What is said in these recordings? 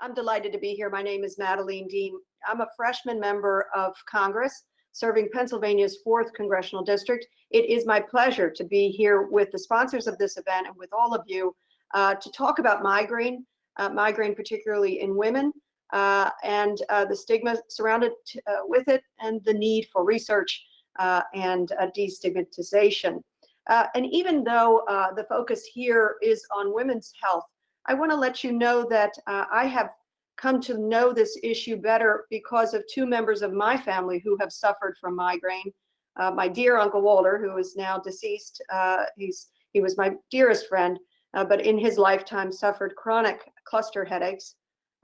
I'm delighted to be here. My name is Madeline Dean. I'm a freshman member of Congress serving Pennsylvania's 4th Congressional District. It is my pleasure to be here with the sponsors of this event and with all of you to talk about migraine particularly in women, and the stigma surrounded with it, and the need for research and destigmatization. And even though the focus here is on women's health, I want to let you know that I have come to know this issue better because of 2 members of my family who have suffered from migraine. My dear Uncle Walter, who is now deceased, he was my dearest friend, but in his lifetime suffered chronic cluster headaches.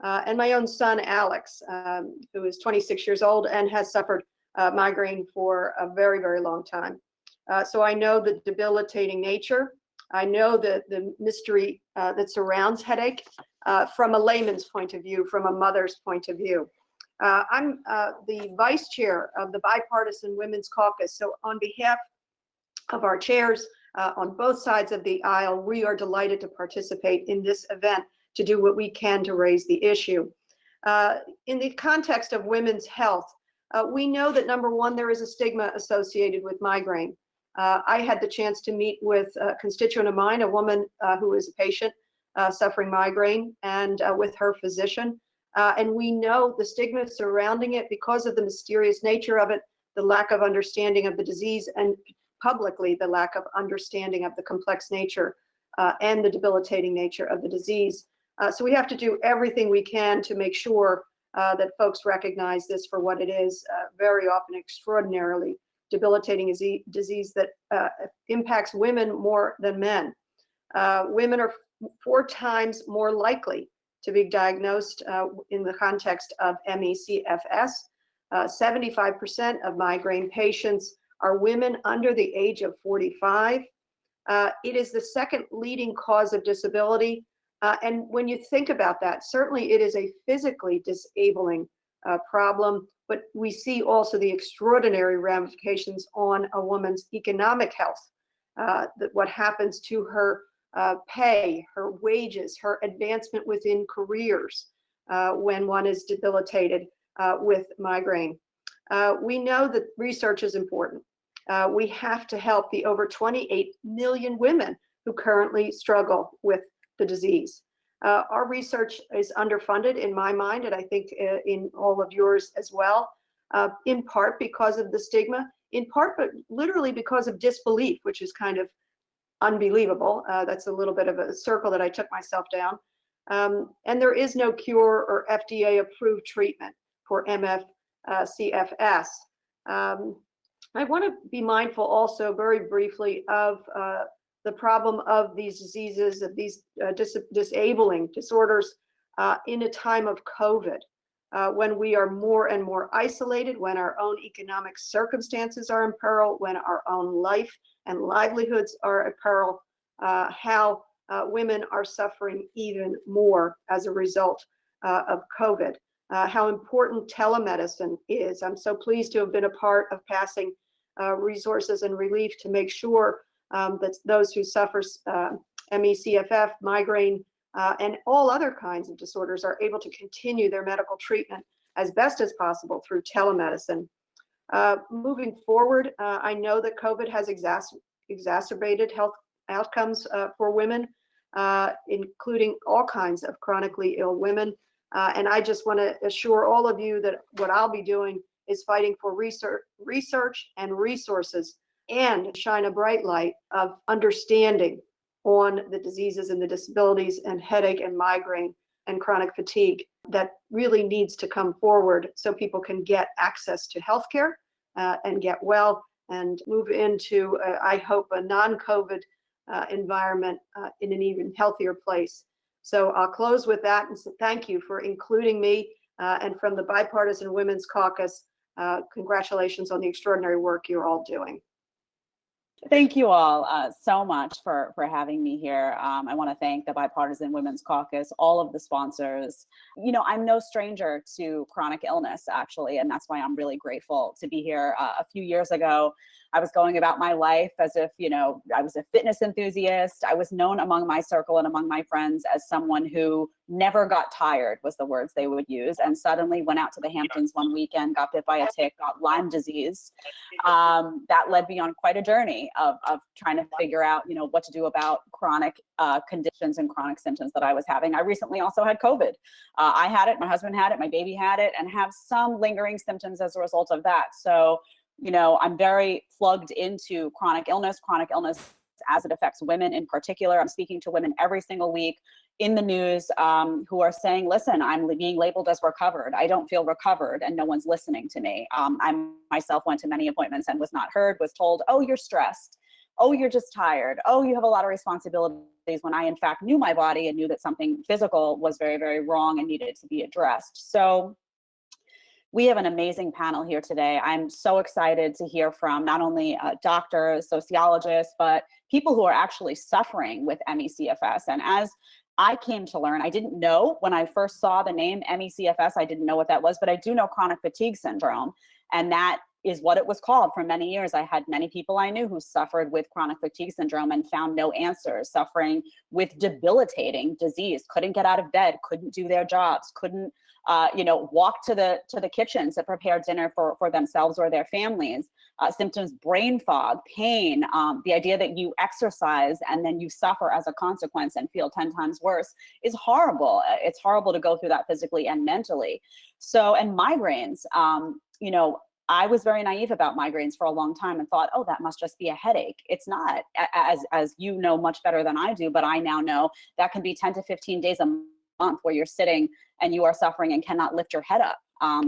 And my own son, Alex, who is 26 years old and has suffered migraine for a very, very long time. So I know the debilitating nature. I know the mystery that surrounds headache from a layman's point of view, from a mother's point of view. I'm the vice chair of the Bipartisan Women's Caucus. So on behalf of our chairs on both sides of the aisle, we are delighted to participate in this event to do what we can to raise the issue. In the context of women's health, we know that number one, there is a stigma associated with migraine. I had the chance to meet with a constituent of mine, a woman who is a patient suffering migraine, and with her physician. And we know the stigma surrounding it because of the mysterious nature of it, the lack of understanding of the disease, and publicly the lack of understanding of the complex nature and the debilitating nature of the disease. So we have to do everything we can to make sure that folks recognize this for what it is, very often extraordinarily debilitating disease that impacts women more than men. Women are 4 times more likely to be diagnosed in the context of Emmy CFS. 75% of migraine patients are women under the age of 45. It is the 2nd leading cause of disability. And when you think about that, certainly it is a physically disabling problem, but we see also the extraordinary ramifications on a woman's economic health, that what happens to her pay, her wages, her advancement within careers when one is debilitated with migraine. We know that research is important. We have to help the over 28 million women who currently struggle with the disease. Our research is underfunded in my mind, and I think in all of yours as well, in part because of the stigma, in part, but literally because of disbelief, which is kind of unbelievable. That's a little bit of a circle that I took myself down. And there is no cure or FDA approved treatment for MF CFS. I want to be mindful also very briefly of the problem of these diseases, of these disabling disorders in a time of COVID, when we are more and more isolated, when our own economic circumstances are in peril, when our own life and livelihoods are at peril, how women are suffering even more as a result of COVID. How important telemedicine is. I'm so pleased to have been a part of passing resources and relief to make sure that those who suffer ME/CFF, migraine, and all other kinds of disorders are able to continue their medical treatment as best as possible through telemedicine. Moving forward, I know that COVID has exacerbated health outcomes for women, including all kinds of chronically ill women. And I just want to assure all of you that what I'll be doing is fighting for research and resources, and shine a bright light of understanding on the diseases and the disabilities and headache and migraine and chronic fatigue that really needs to come forward so people can get access to healthcare and get well and move into, I hope, a non-COVID environment in an even healthier place. So I'll close with that and say thank you for including me, and from the Bipartisan Women's Caucus, congratulations on the extraordinary work you're all doing. Thank you all so much for having me here. I want to thank the Bipartisan Women's Caucus, all of the sponsors. You know, I'm no stranger to chronic illness, actually, and that's why I'm really grateful to be here. A few years ago, I was going about my life as if, I was a fitness enthusiast. I was known among my circle and among my friends as someone who never got tired, was the words they would use, and suddenly went out to the Hamptons one weekend, got bit by a tick, got Lyme disease. That led me on quite a journey of trying to figure out, what to do about chronic conditions and chronic symptoms that I was having. I recently also had COVID. I had it, my husband had it, my baby had it, and have some lingering symptoms as a result of that. So, I'm very plugged into chronic illness as it affects women in particular. I'm speaking to women every single week in the news who are saying, listen, I'm being labeled as recovered. I don't feel recovered, and no one's listening to me. I myself went to many appointments and was not heard, was told, oh, you're stressed. Oh, you're just tired. Oh, you have a lot of responsibilities, when I in fact knew my body and knew that something physical was very, very wrong and needed to be addressed. So we have an amazing panel here today. I'm so excited to hear from not only doctors, sociologists, but people who are actually suffering with ME/CFS. And as I came to learn, I didn't know when I first saw the name ME/CFS, I didn't know what that was, but I do know chronic fatigue syndrome. And that is what it was called for many years. I had many people I knew who suffered with chronic fatigue syndrome and found no answers, suffering with debilitating disease, couldn't get out of bed, couldn't do their jobs, couldn't walk to the kitchen to prepare dinner for themselves or their families. Symptoms, brain fog, pain, the idea that you exercise and then you suffer as a consequence and feel 10 times worse is horrible. It's horrible to go through that physically and mentally. So, and migraines, I was very naive about migraines for a long time and thought, oh, that must just be a headache. It's not, as you know much better than I do, but I now know that can be 10 to 15 days a month where you're sitting and you are suffering and cannot lift your head up.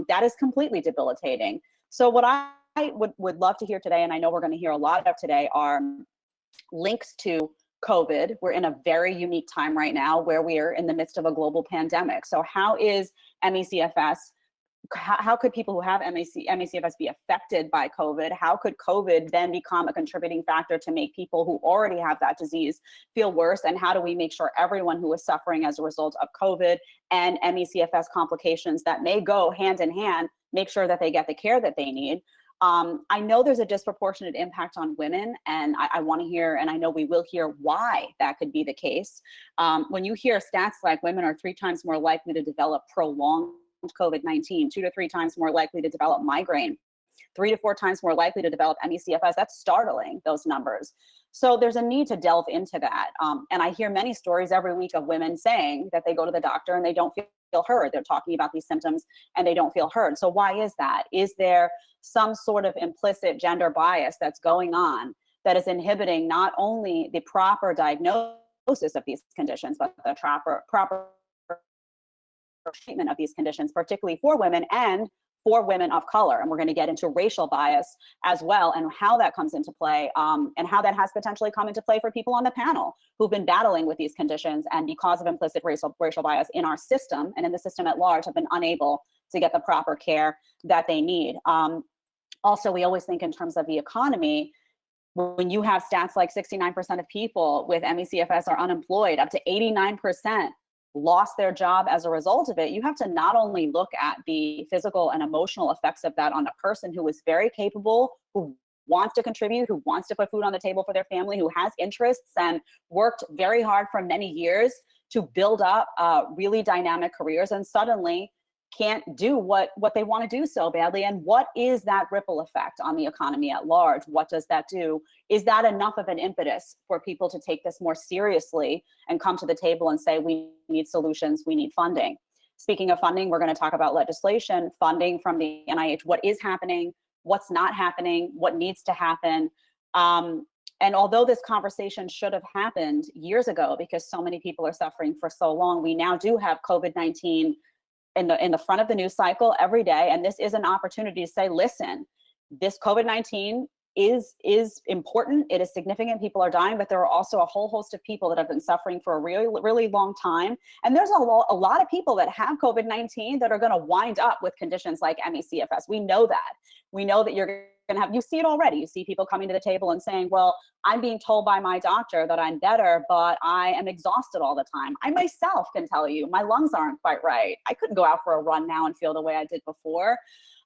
That is completely debilitating. So what I would love to hear today, and I know we're going to hear a lot of today, are links to COVID. We're in a very unique time right now where we are in the midst of a global pandemic. So how is ME/CFS, how could people who have ME/CFS be affected by COVID? How could COVID then become a contributing factor to make people who already have that disease feel worse? And how do we make sure everyone who is suffering as a result of COVID and ME/CFS complications that may go hand in hand, make sure that they get the care that they need? I know there's a disproportionate impact on women, and I want to hear, and I know we will hear, why that could be the case. When you hear stats like women are 3 times more likely to develop prolonged COVID-19, 2 to 3 times more likely to develop migraine, 3 to 4 times more likely to develop ME/CFS, that's startling, those numbers. So there's a need to delve into that. And I hear many stories every week of women saying that they go to the doctor and they don't feel heard. They're talking about these symptoms and they don't feel heard. So why is that? Is there some sort of implicit gender bias that's going on that is inhibiting not only the proper diagnosis of these conditions, but the proper treatment of these conditions, particularly for women and for women of color? And we're going to get into racial bias as well, and how that comes into play, and how that has potentially come into play for people on the panel who've been battling with these conditions and because of implicit racial bias in our system and in the system at large have been unable to get the proper care that they need. Also, we always think in terms of the economy. When you have stats like 69% of people with ME/CFS are unemployed, up to 89% lost their job as a result of it, you have to not only look at the physical and emotional effects of that on a person who is very capable, who wants to contribute, who wants to put food on the table for their family, who has interests and worked very hard for many years to build up really dynamic careers, and suddenly can't do what they want to do so badly. And what is that ripple effect on the economy at large? What does that do? Is that enough of an impetus for people to take this more seriously and come to the table and say, we need solutions, we need funding? Speaking of funding, we're going to talk about legislation, funding from the NIH, what is happening, what's not happening, what needs to happen. And although this conversation should have happened years ago because so many people are suffering for so long, we now do have COVID-19 in the front of the news cycle every day. And this is an opportunity to say, listen, this COVID-19 is important. It is significant. People are dying, but there are also a whole host of people that have been suffering for a really, really long time. And there's a lot of people that have COVID-19 that are going to wind up with conditions like ME/CFS. We know that. We know that you're going to have, you see it already. You see people coming to the table and saying, well, I'm being told by my doctor that I'm better, but I am exhausted all the time. I myself can tell you my lungs aren't quite right. I couldn't go out for a run now and feel the way I did before.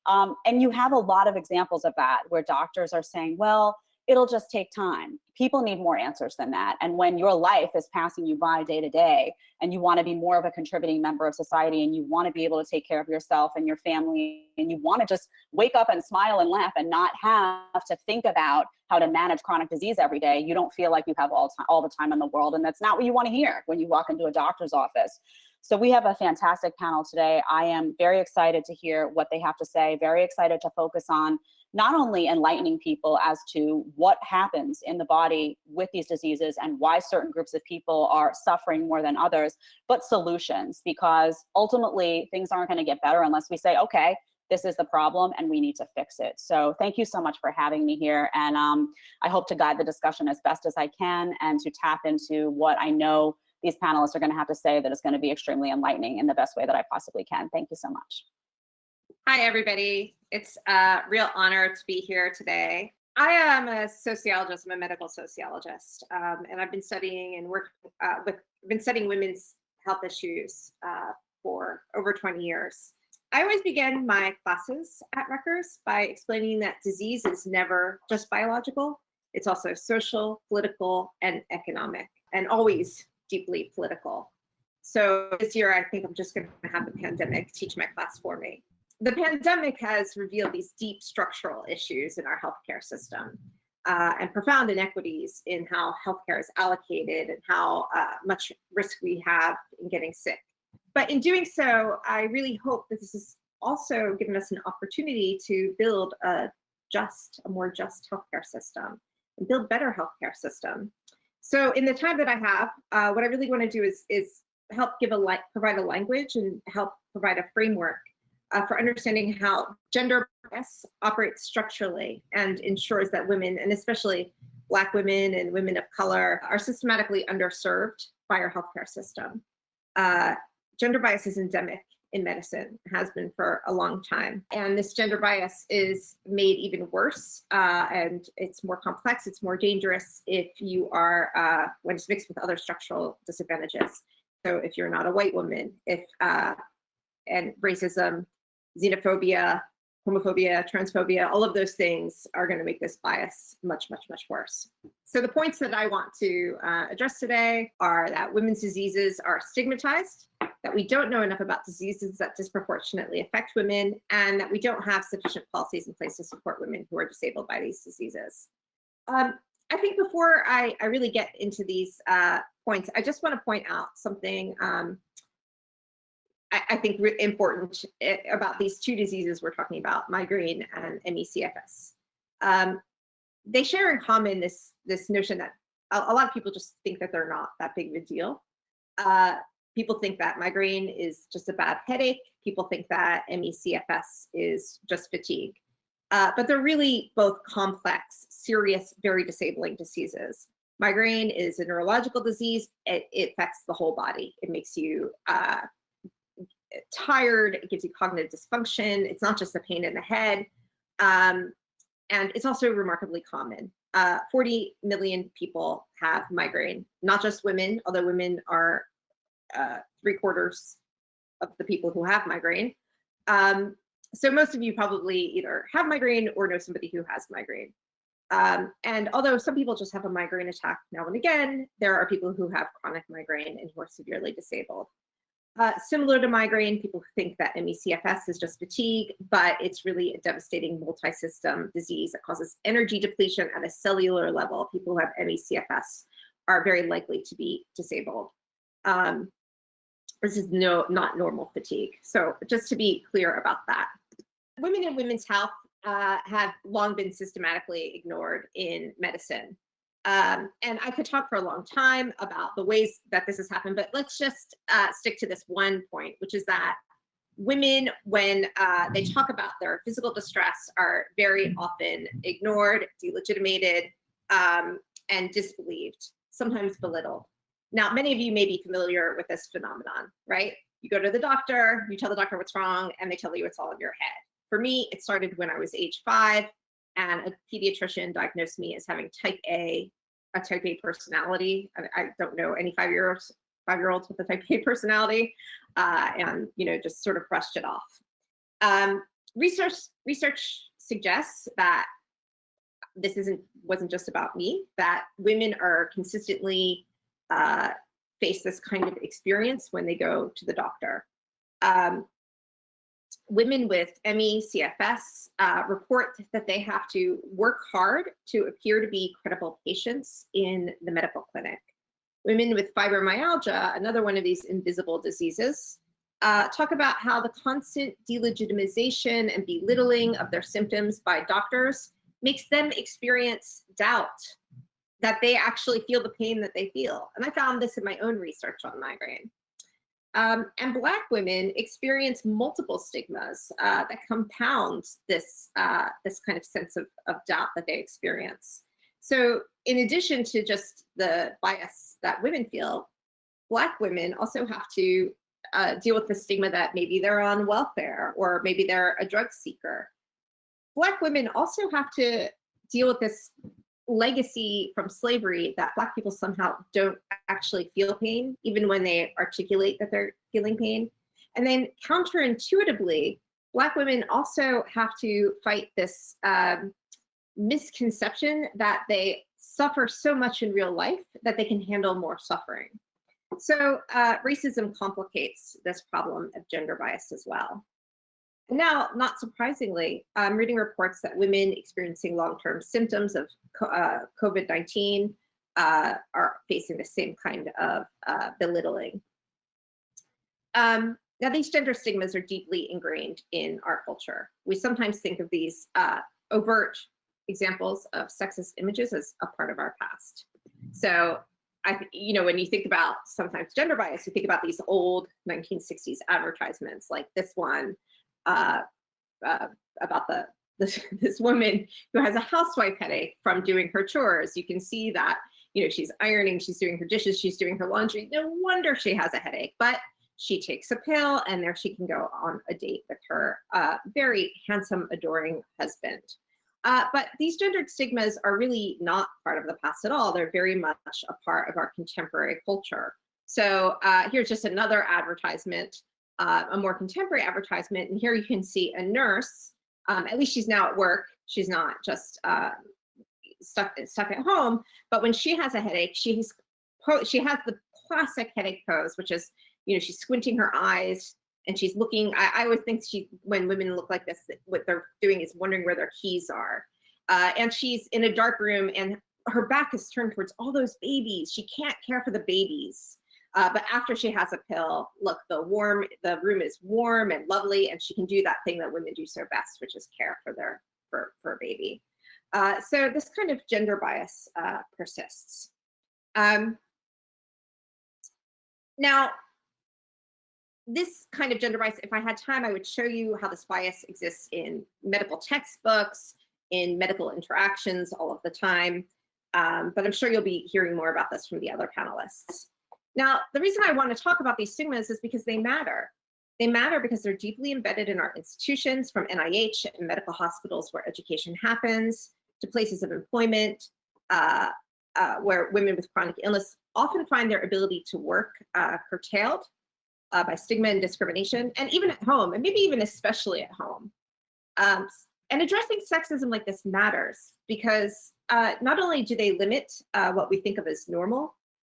And you have a lot of examples of that where doctors are saying, well, it'll just take time. People need more answers than that. And when your life is passing you by day to day, and you want to be more of a contributing member of society, and you want to be able to take care of yourself and your family, and you want to just wake up and smile and laugh and not have to think about how to manage chronic disease every day, you don't feel like you have all the time in the world. And that's not what you want to hear when you walk into a doctor's office. So we have a fantastic panel today. I am very excited to hear what they have to say, very excited to focus on not only enlightening people as to what happens in the body with these diseases and why certain groups of people are suffering more than others, but solutions, because ultimately things aren't going to get better unless we say, okay, this is the problem and we need to fix it. So thank you so much for having me here. And I hope to guide the discussion as best as I can and to tap into what I know these panelists are going to have to say that is going to be extremely enlightening in the best way that I possibly can. Thank you so much. Hi, everybody. It's a real honor to be here today. I am a sociologist. I'm a medical sociologist, and I've been studying and been studying women's health issues for over 20 years. I always begin my classes at Rutgers by explaining that disease is never just biological. It's also social, political, and economic, and always deeply political. So this year, I think I'm just going to have the pandemic teach my class for me. The pandemic has revealed these deep structural issues in our healthcare system and profound inequities in how healthcare is allocated and how much risk we have in getting sick. But in doing so, I really hope that this has also given us an opportunity to build a more just healthcare system and build better healthcare system. So in the time that I have, what I really want to do is help provide a language and help provide a framework for understanding how gender bias operates structurally and ensures that women, and especially Black women and women of color, are systematically underserved by our healthcare system. Gender bias is endemic in medicine, has been for a long time. And this gender bias is made even worse, and it's more complex, it's more dangerous if you are, when it's mixed with other structural disadvantages. So if you're not a white woman, and racism, xenophobia, homophobia, transphobia, all of those things are going to make this bias much, much, much worse. So the points that I want to address today are that women's diseases are stigmatized, that we don't know enough about diseases that disproportionately affect women, and that we don't have sufficient policies in place to support women who are disabled by these diseases. I think before I really get into these points, I just want to point out something I think important about these two diseases we're talking about, migraine and Emmy CFS. They share in common this notion that a lot of people just think that they're not that big of a deal. People think that migraine is just a bad headache. People think that Emmy CFS is just fatigue. But they're really both complex, serious, very disabling diseases. Migraine is a neurological disease. It affects the whole body. It makes you tired, it gives you cognitive dysfunction. It's not just a pain in the head. And it's also remarkably common. 40 million people have migraine, not just women, although women are 3/4 of the people who have migraine. So most of you probably either have migraine or know somebody who has migraine. And although some people just have a migraine attack now and again, there are people who have chronic migraine and who are severely disabled. Similar to migraine, people think that Emmy CFS is just fatigue, but it's really a devastating multi-system disease that causes energy depletion at a cellular level. People who have Emmy CFS are very likely to be disabled. This is not normal fatigue. So just to be clear about that. Women and women's health have long been systematically ignored in medicine. And I could talk for a long time about the ways that this has happened, but let's just stick to this one point, which is that women, when they talk about their physical distress, are very often ignored, delegitimated, and disbelieved, sometimes belittled. Now, many of you may be familiar with this phenomenon, right? You go to the doctor, you tell the doctor what's wrong, and they tell you it's all in your head. For me, it started when I was age 5. And a pediatrician diagnosed me as having a type A personality. I don't know any 5-year-olds with a type A personality, and just sort of brushed it off. Research suggests that this wasn't just about me, that women are consistently face this kind of experience when they go to the doctor. Women with Emmy, CFS report that they have to work hard to appear to be credible patients in the medical clinic. Women with fibromyalgia, another one of these invisible diseases, talk about how the constant delegitimization and belittling of their symptoms by doctors makes them experience doubt that they actually feel the pain that they feel. And I found this in my own research on migraine. And Black women experience multiple stigmas that compound this kind of sense of doubt that they experience. So in addition to just the bias that women feel, Black women also have to deal with the stigma that maybe they're on welfare or maybe they're a drug seeker. Black women also have to deal with this legacy from slavery that Black people somehow don't actually feel pain, even when they articulate that they're feeling pain. And then counterintuitively, Black women also have to fight this misconception that they suffer so much in real life that they can handle more suffering. So racism complicates this problem of gender bias as well. Now, not surprisingly, I'm reading reports that women experiencing long-term symptoms of COVID-19 are facing the same kind of belittling. Now, these gender stigmas are deeply ingrained in our culture. We sometimes think of these overt examples of sexist images as a part of our past. So, when you think about sometimes gender bias, you think about these old 1960s advertisements like this one, about this woman who has a housewife headache from doing her chores. You can see that, she's ironing, she's doing her dishes, she's doing her laundry. No wonder she has a headache, but she takes a pill and there she can go on a date with her very handsome, adoring husband. But these gendered stigmas are really not part of the past at all. They're very much a part of our contemporary culture. So here's just another advertisement, a more contemporary advertisement. And here you can see a nurse, at least she's now at work. She's not just stuck at home, but when she has a headache, she has the classic headache pose, which is, she's squinting her eyes and she's looking. I always think when women look like this, what they're doing is wondering where their keys are. And she's in a dark room and her back is turned towards all those babies. She can't care for the babies. But after she has a pill, look, the room is warm and lovely, and she can do that thing that women do so best, which is care for a baby. So this kind of gender bias persists. Now, this kind of gender bias, if I had time, I would show you how this bias exists in medical textbooks, in medical interactions all of the time. But I'm sure you'll be hearing more about this from the other panelists. Now, the reason I want to talk about these stigmas is because they matter. They matter because they're deeply embedded in our institutions, from NIH and medical hospitals where education happens, to places of employment, where women with chronic illness often find their ability to work curtailed by stigma and discrimination, and even at home, and maybe even especially at home. And addressing sexism like this matters because not only do they limit what we think of as normal,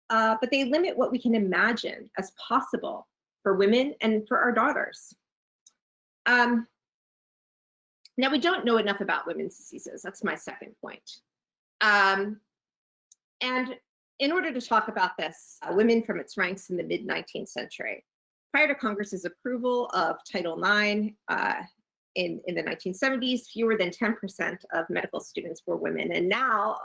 but they limit what we can imagine as possible for women and for our daughters. Now, we don't know enough about women's diseases. That's my second point. And in order to talk about this, women from its ranks in the mid-19th century, prior to Congress's approval of Title IX in the 1970s, fewer than 10% of medical students were women. And now,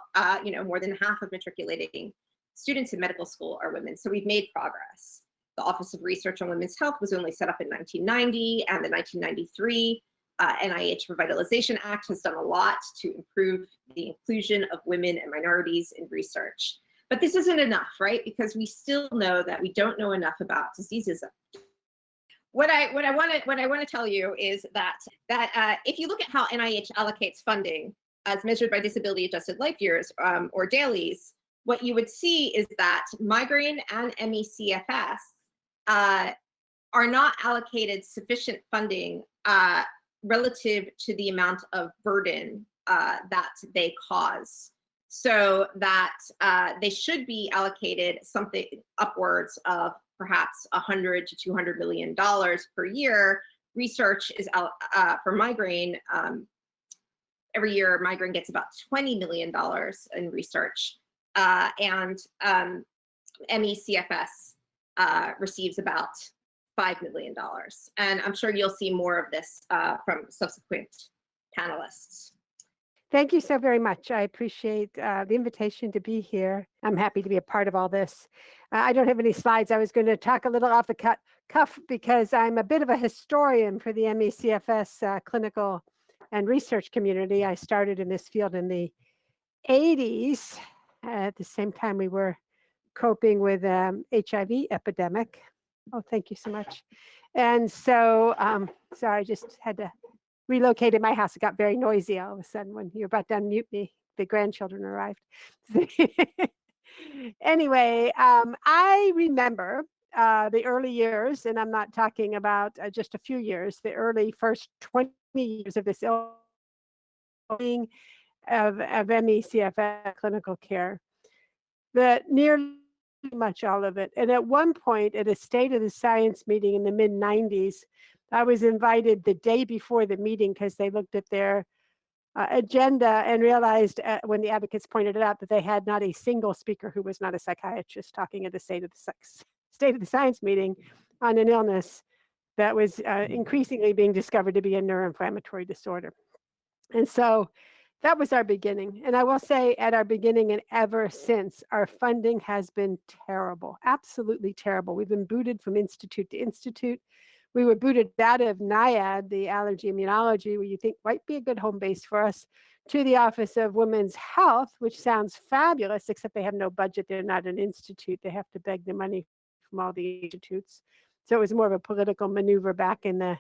more than half of matriculating students in medical school are women. So we've made progress. The Office of Research on Women's Health was only set up in 1990, and the 1993 NIH Revitalization Act has done a lot to improve the inclusion of women and minorities in research. But this isn't enough, right? Because we still know that we don't know enough about diseases. What I want to tell you is that if you look at how NIH allocates funding as measured by disability adjusted life years or DALYs, what you would see is that migraine and Emmy CFS are not allocated sufficient funding relative to the amount of burden that they cause. So that they should be allocated something upwards of perhaps $100 to $200 million per year. Research is for migraine. Every year, migraine gets about $20 million in research, and Emmy CFS receives about $5 million. And I'm sure you'll see more of this from subsequent panelists. Thank you so very much. I appreciate the invitation to be here. I'm happy to be a part of all this. I don't have any slides. I was going to talk a little off the cuff because I'm a bit of a historian for the Emmy CFS clinical and research community. I started in this field in the 80s. At the same time, we were coping with HIV epidemic. Oh, thank you so much. And so, sorry, I just had to relocate in my house. It got very noisy all of a sudden when you were about to unmute me. The grandchildren arrived. Anyway, I remember the early years, and I'm not talking about just a few years, the early first 20 years of this of Emmy CFS clinical care, that nearly much all of it. And at one point at a State of the Science meeting in the mid 90s, I was invited the day before the meeting because they looked at their agenda and realized when the advocates pointed it out that they had not a single speaker who was not a psychiatrist talking at the State of the Science meeting on an illness that was increasingly being discovered to be a neuroinflammatory disorder. And so that was our beginning. And I will say at our beginning and ever since, our funding has been terrible, absolutely terrible. We've been booted from institute to institute. We were booted out of NIAID, the allergy immunology, where you think might be a good home base for us, to the Office of Women's Health, which sounds fabulous, except they have no budget. They're not an institute. They have to beg the money from all the institutes. So it was more of a political maneuver back in the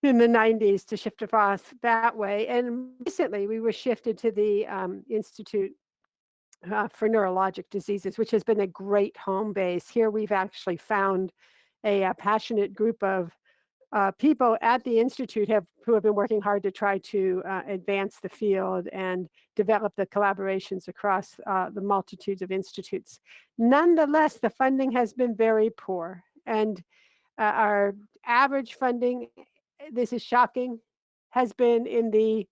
90s to shift across that way. And recently we were shifted to the Institute for Neurologic Diseases, which has been a great home base. Here we've actually found a passionate group of people at the Institute who have been working hard to try to advance the field and develop the collaborations across the multitudes of institutes. Nonetheless, the funding has been very poor. And our average funding, this is shocking, has been in the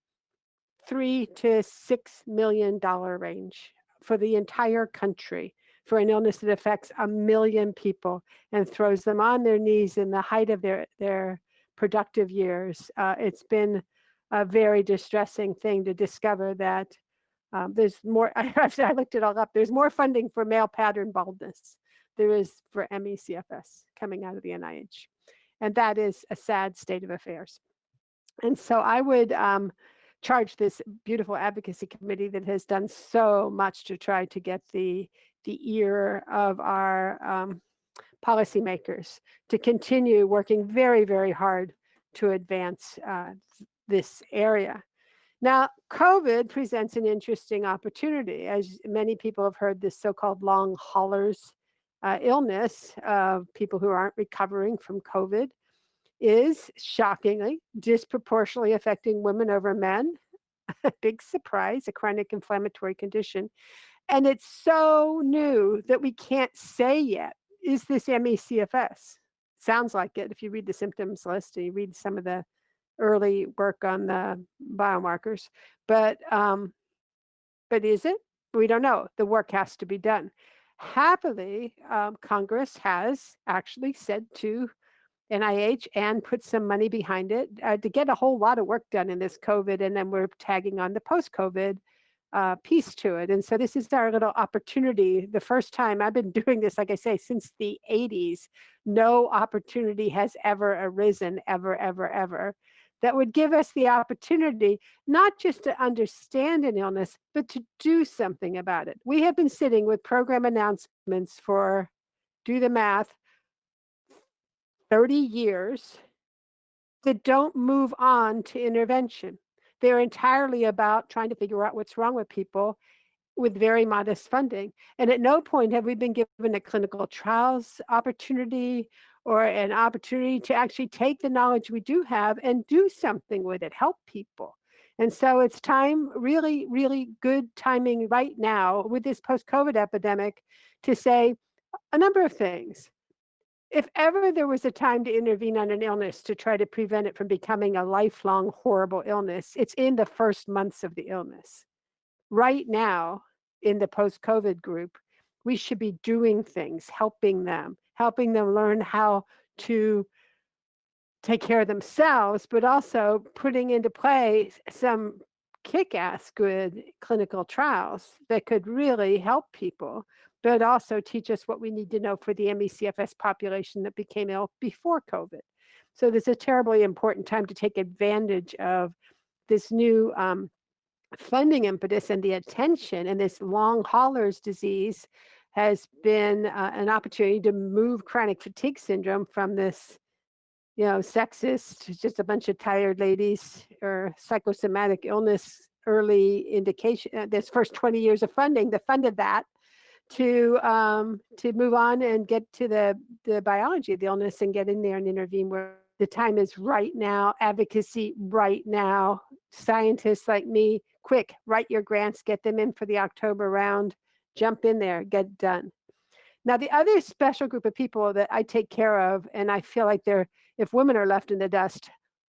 $3 to $6 million range for the entire country for an illness that affects 1 million people and throws them on their knees in the height of their productive years. It's been a very distressing thing to discover that there's more, I looked it all up, there's more funding for male pattern baldness there is for Emmy CFS coming out of the NIH. And that is a sad state of affairs. And so I would charge this beautiful advocacy committee that has done so much to try to get the ear of our policymakers to continue working very, very hard to advance this area. Now, COVID presents an interesting opportunity. As many people have heard, this so-called long haulers illness of people who aren't recovering from COVID is shockingly disproportionately affecting women over men. Big surprise, a chronic inflammatory condition. And it's so new that we can't say yet, is this Emmy CFS? Sounds like it if you read the symptoms list and you read some of the early work on the biomarkers. But is it? We don't know. The work has to be done. Happily, Congress has actually said to NIH and put some money behind it to get a whole lot of work done in this COVID, and then we're tagging on the post-COVID piece to it. And so this is our little opportunity. The first time I've been doing this, like I say, since the 80s, no opportunity has ever arisen, ever, that would give us the opportunity not just to understand an illness, but to do something about it. We have been sitting with program announcements for, do the math, 30 years that don't move on to intervention. They're entirely about trying to figure out what's wrong with people with very modest funding. And at no point have we been given a clinical trials opportunity or an opportunity to actually take the knowledge we do have and do something with it, help people. And so it's time, really, really good timing right now with this post-COVID epidemic to say a number of things. If ever there was a time to intervene on an illness to try to prevent it from becoming a lifelong horrible illness, it's in the first months of the illness. Right now, in the post-COVID group, we should be doing things, helping them learn how to take care of themselves, but also putting into play some kick-ass good clinical trials that could really help people, but also teach us what we need to know for the ME/CFS population that became ill before COVID. So there's a terribly important time to take advantage of this new funding impetus and the attention, and this long haulers disease has been an opportunity to move chronic fatigue syndrome from this, sexist, just a bunch of tired ladies, or psychosomatic illness early indication, this first 20 years of funding that funded that, to move on and get to the biology of the illness and get in there and intervene where the time is right now, advocacy right now, scientists like me, quick, write your grants, get them in for the October round, jump in there, get it done. Now, the other special group of people that I take care of, and I feel like if women are left in the dust,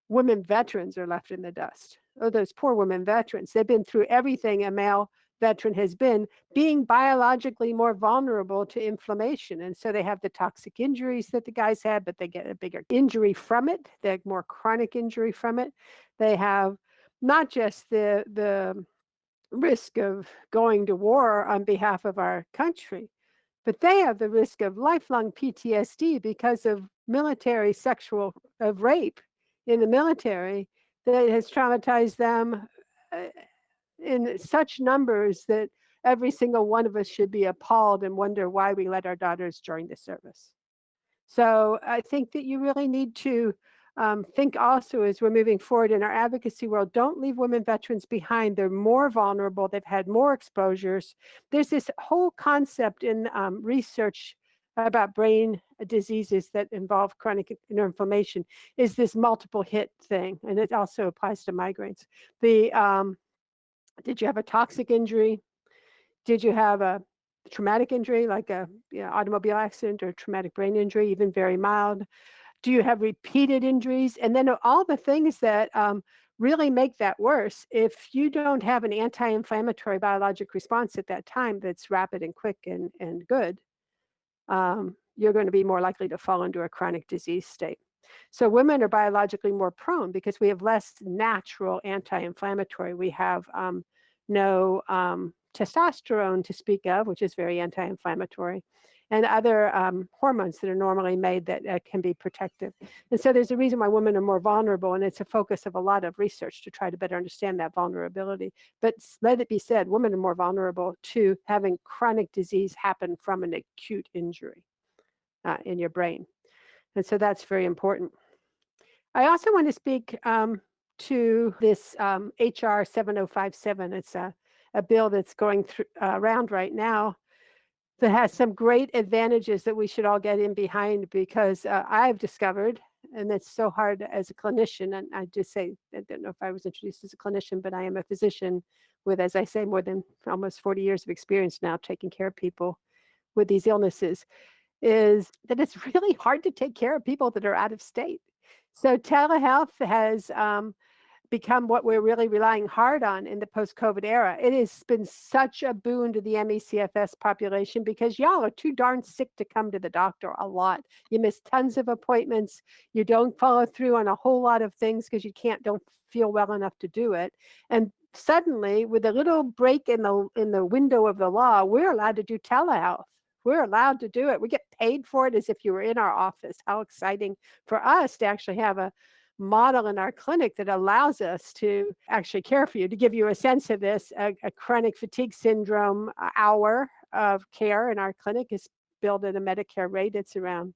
women veterans are left in the dust. Oh, those poor women veterans. They've been through everything a male veteran has been, being biologically more vulnerable to inflammation. And so they have the toxic injuries that the guys had, but they get a bigger injury from it. They have more chronic injury from it. They have not just the risk of going to war on behalf of our country, but they have the risk of lifelong PTSD because of military of rape in the military that has traumatized them in such numbers that every single one of us should be appalled and wonder why we let our daughters join the service. So I think that you really need to think also, as we're moving forward in our advocacy world, don't leave women veterans behind. They're more vulnerable. They've had more exposures. There's this whole concept in research about brain diseases that involve chronic neuroinflammation, is this multiple hit thing. And it also applies to migraines. Did you have a toxic injury? Did you have a traumatic injury, like a automobile accident or traumatic brain injury, even very mild? Do you have repeated injuries? And then all the things that really make that worse, if you don't have an anti-inflammatory biologic response at that time that's rapid and quick and good, you're going to be more likely to fall into a chronic disease state. So women are biologically more prone because we have less natural anti-inflammatory. We have no testosterone to speak of, which is very anti-inflammatory, and other hormones that are normally made that can be protective. And so there's a reason why women are more vulnerable, and it's a focus of a lot of research to try to better understand that vulnerability. But let it be said, women are more vulnerable to having chronic disease happen from an acute injury in your brain. And so that's very important. I also want to speak to this HR 7057. It's a bill that's going around right now that has some great advantages that we should all get in behind, because I've discovered, and it's so hard as a clinician, and I just say, I don't know if I was introduced as a clinician, but I am a physician with, as I say, more than almost 40 years of experience now taking care of people with these illnesses, is that it's really hard to take care of people that are out of state. So telehealth has become what we're really relying hard on in the post-COVID era. It has been such a boon to the ME/CFS population because y'all are too darn sick to come to the doctor a lot. You miss tons of appointments. You don't follow through on a whole lot of things because you don't feel well enough to do it. And suddenly, with a little break in the window of the law, we're allowed to do telehealth. We're allowed to do it. We get paid for it as if you were in our office. How exciting for us to actually have a model in our clinic that allows us to actually care for you. To give you a sense of this, a chronic fatigue syndrome hour of care in our clinic is billed at a Medicare rate. It's around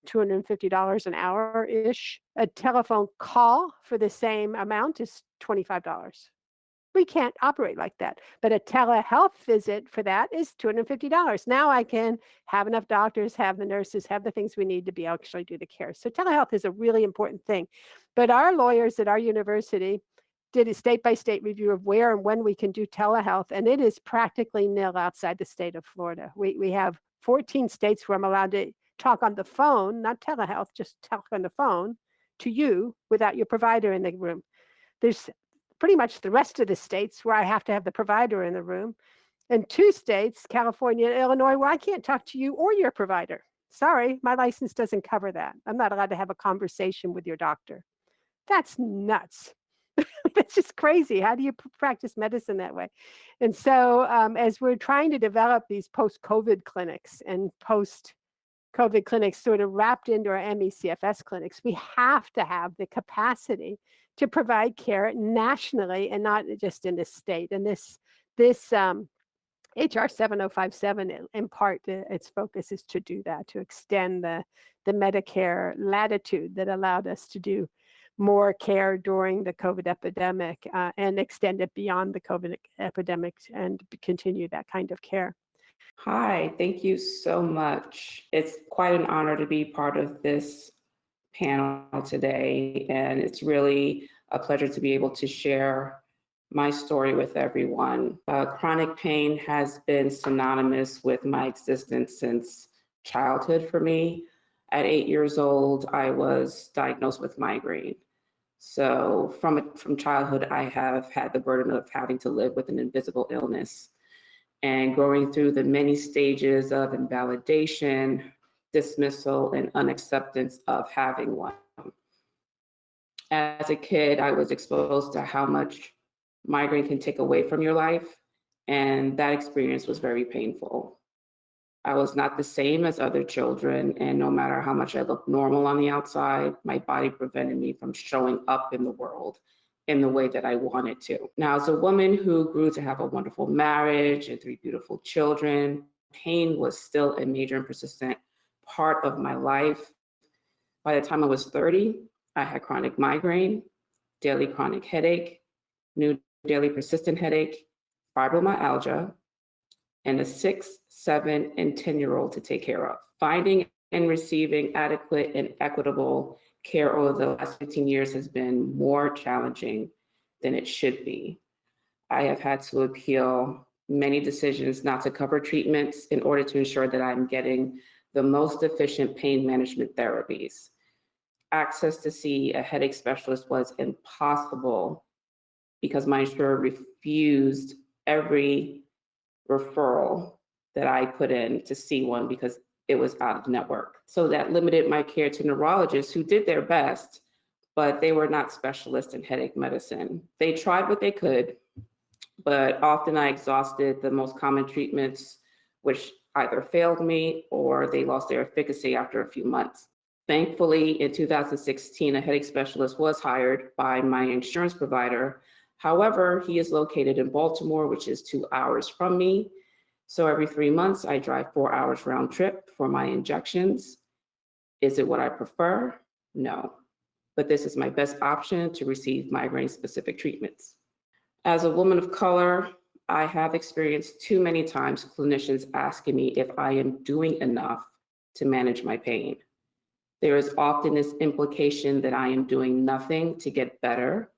$250 an hour-ish. A telephone call for the same amount is $25. We can't operate like that. But a telehealth visit for that is $250. Now I can have enough doctors, have the nurses, have the things we need to be actually do the care. So telehealth is a really important thing. But our lawyers at our university did a state-by-state review of where and when we can do telehealth, and it is practically nil outside the state of Florida. We have 14 states where I'm allowed to talk on the phone, not telehealth, just talk on the phone to you without your provider in the room. There's pretty much the rest of the states where I have to have the provider in the room, and 2 states, California and Illinois, where I can't talk to you or your provider. Sorry, my license doesn't cover that. I'm not allowed to have a conversation with your doctor. That's nuts. That's just crazy. How do you practice medicine that way? And so as we're trying to develop these post-COVID clinics and post-COVID clinics sort of wrapped into our Emmy CFS clinics, we have to have the capacity to provide care nationally and not just in the state. And this HR 7057, in part, its focus is to do that, to extend the Medicare latitude that allowed us to do more care during the COVID epidemic and extend it beyond the COVID epidemic and continue that kind of care. Hi, thank you so much. It's quite an honor to be part of this panel today, and it's really a pleasure to be able to share my story with everyone. Chronic pain has been synonymous with my existence since childhood for me. At 8 years old, I was diagnosed with migraine. So from childhood, I have had the burden of having to live with an invisible illness and going through the many stages of invalidation, dismissal, and unacceptance of having one. As a kid, I was exposed to how much migraine can take away from your life, and that experience was very painful. I was not the same as other children, and no matter how much I looked normal on the outside, my body prevented me from showing up in the world in the way that I wanted to. Now, as a woman who grew to have a wonderful marriage and 3 beautiful children, pain was still a major and persistent part of my life. By the time I was 30, I had chronic migraine, daily chronic headache, new daily persistent headache, fibromyalgia, and a 6, 7, and 10-year-old to take care of. Finding and receiving adequate and equitable care over the last 15 years has been more challenging than it should be. I have had to appeal many decisions not to cover treatments in order to ensure that I'm getting the most efficient pain management therapies. Access to see a headache specialist was impossible because my insurer refused every referral that I put in to see one because it was out of network. So that limited my care to neurologists who did their best, but they were not specialists in headache medicine. They tried what they could, but often I exhausted the most common treatments, which either failed me or they lost their efficacy after a few months. Thankfully, in 2016, a headache specialist was hired by my insurance provider. However, he is located in Baltimore, which is 2 hours from me. So every 3 months, I drive 4 hours round trip for my injections. Is it what I prefer? No, but this is my best option to receive migraine-specific treatments. As a woman of color, I have experienced too many times clinicians asking me if I am doing enough to manage my pain. There is often this implication that I am doing nothing to get better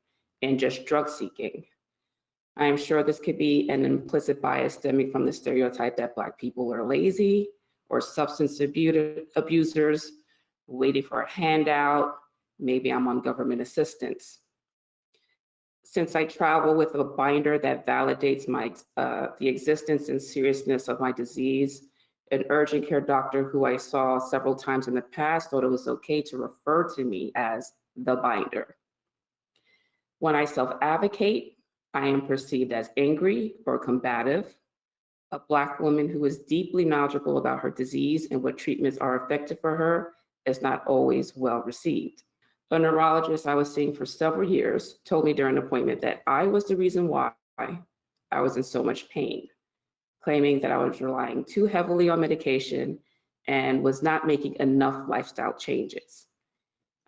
and just drug seeking. I am sure this could be an implicit bias stemming from the stereotype that Black people are lazy or substance abusers waiting for a handout. Maybe I'm on government assistance. Since I travel with a binder that validates the existence and seriousness of my disease, an urgent care doctor who I saw several times in the past thought it was okay to refer to me as the binder. When I self-advocate, I am perceived as angry or combative. A Black woman who is deeply knowledgeable about her disease and what treatments are effective for her is not always well received. A neurologist I was seeing for several years told me during an appointment that I was the reason why I was in so much pain, claiming that I was relying too heavily on medication and was not making enough lifestyle changes.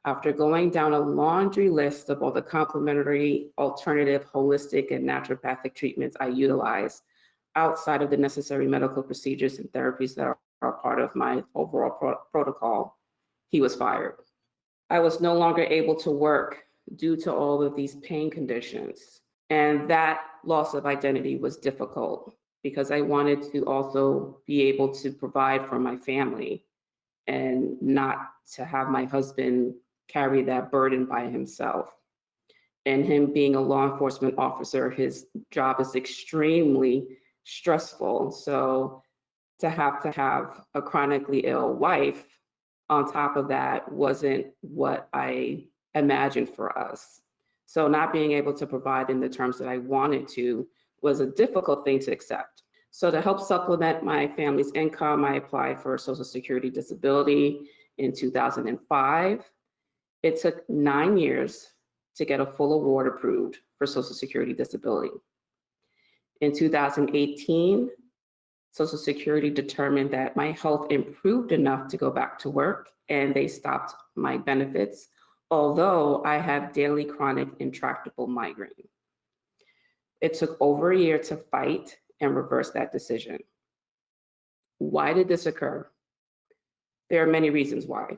After going down a laundry list of all the complementary, alternative, holistic, and naturopathic treatments I utilize outside of the necessary medical procedures and therapies that are part of my overall protocol, he was fired. I was no longer able to work due to all of these pain conditions. And that loss of identity was difficult because I wanted to also be able to provide for my family and not to have my husband carry that burden by himself. And him being a law enforcement officer, his job is extremely stressful. So to have a chronically ill wife on top of that wasn't what I imagined for us. So not being able to provide in the terms that I wanted to was a difficult thing to accept. So to help supplement my family's income, I applied for Social Security disability in 2005. It took 9 years to get a full award approved for Social Security disability. In 2018, Social Security determined that my health improved enough to go back to work, and they stopped my benefits, although I have daily chronic intractable migraine. It took over a year to fight and reverse that decision. Why did this occur? There are many reasons why.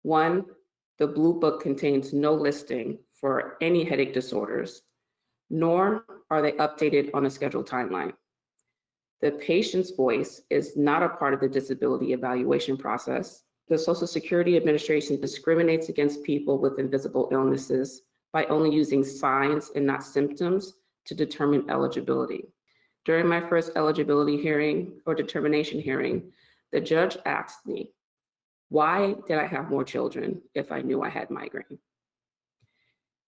One, the Blue Book contains no listing for any headache disorders, nor are they updated on a scheduled timeline. The patient's voice is not a part of the disability evaluation process. The Social Security Administration discriminates against people with invisible illnesses by only using signs and not symptoms to determine eligibility. During my first eligibility hearing or determination hearing, the judge asked me, why did I have more children if I knew I had migraine?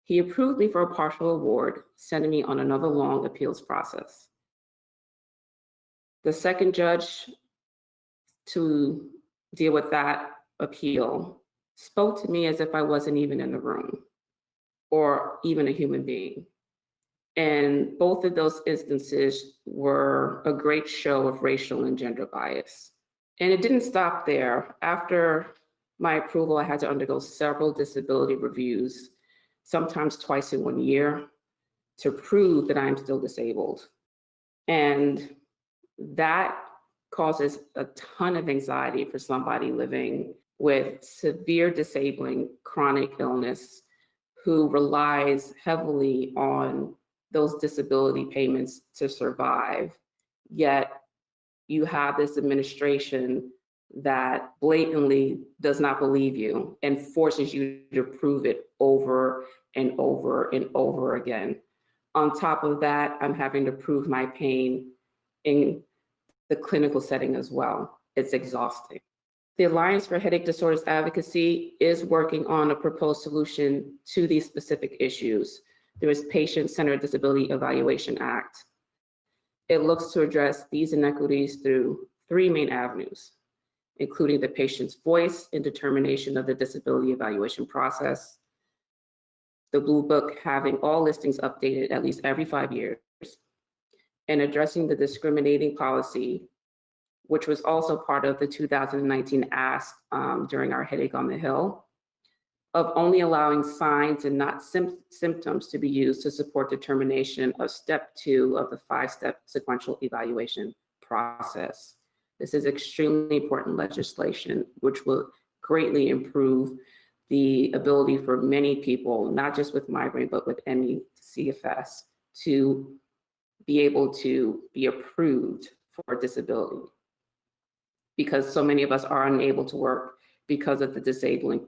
He approved me for a partial award, sending me on another long appeals process. The second judge to deal with that appeal spoke to me as if I wasn't even in the room or even a human being. And both of those instances were a great show of racial and gender bias. And it didn't stop there. After my approval, I had to undergo several disability reviews, sometimes twice in 1 year, to prove that I'm still disabled. And that causes a ton of anxiety for somebody living with severe disabling chronic illness who relies heavily on those disability payments to survive. Yet you have this administration that blatantly does not believe you and forces you to prove it over and over and over again. On top of that, I'm having to prove my pain in the clinical setting as well. It's exhausting. The Alliance for Headache Disorders Advocacy is working on a proposed solution to these specific issues. There is Patient-Centered Disability Evaluation Act. It looks to address these inequities through 3 main avenues, including the patient's voice in determination of the disability evaluation process, the Blue Book having all listings updated at least every 5 years, and addressing the discriminating policy, which was also part of the 2019 ask during our Headache on the Hill, of only allowing signs and not symptoms to be used to support determination of step 2 of the 5-step sequential evaluation process. This is extremely important legislation, which will greatly improve the ability for many people, not just with migraine, but with Emmy, CFS, to be able to be approved for disability. Because so many of us are unable to work because of the disabling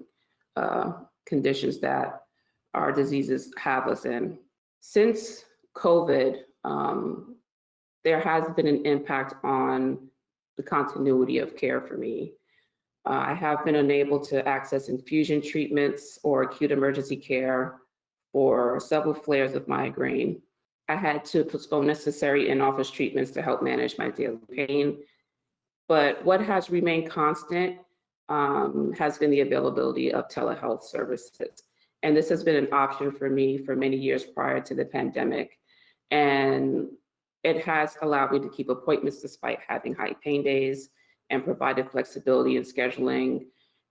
conditions that our diseases have us in. Since COVID, there has been an impact on the continuity of care for me. I have been unable to access infusion treatments or acute emergency care for several flares of migraine. I had to postpone necessary in-office treatments to help manage my daily pain. But what has remained constant has been the availability of telehealth services. And this has been an option for me for many years prior to the pandemic. And it has allowed me to keep appointments despite having high pain days and provided flexibility in scheduling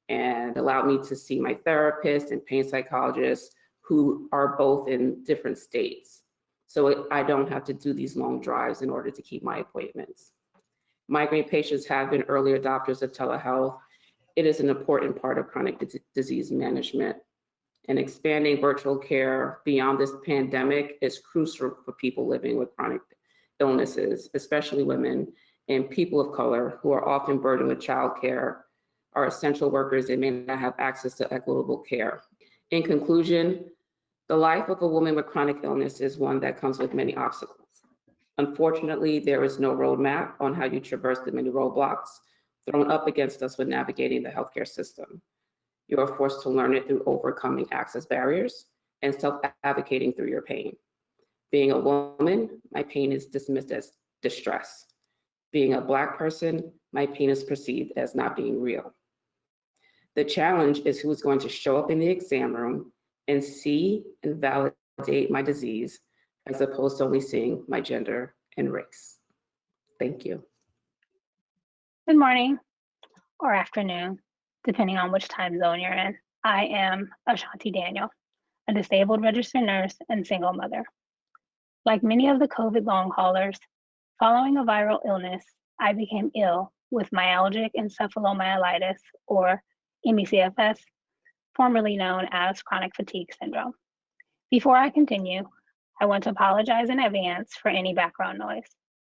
and allowed me to see my therapist and pain psychologist who are both in different states. So I don't have to do these long drives in order to keep my appointments. Migraine patients have been early adopters of telehealth. It is an important part of chronic disease management. And expanding virtual care beyond this pandemic is crucial for people living with chronic illnesses, especially women and people of color who are often burdened with childcare, are essential workers and may not have access to equitable care. In conclusion, the life of a woman with chronic illness is one that comes with many obstacles. Unfortunately, there is no roadmap on how you traverse the many roadblocks thrown up against us when navigating the healthcare system. You are forced to learn it through overcoming access barriers and self-advocating through your pain. Being a woman, my pain is dismissed as distress. Being a Black person, my pain is perceived as not being real. The challenge is who is going to show up in the exam room and see and validate my disease, as opposed to only seeing my gender and race. Thank you. Good morning or afternoon, depending on which time zone you're in. I am Ashanti Daniel, a disabled registered nurse and single mother. Like many of the COVID long haulers, following a viral illness, I became ill with myalgic encephalomyelitis, or Emmy CFS, formerly known as chronic fatigue syndrome. Before I continue, I want to apologize in advance for any background noise.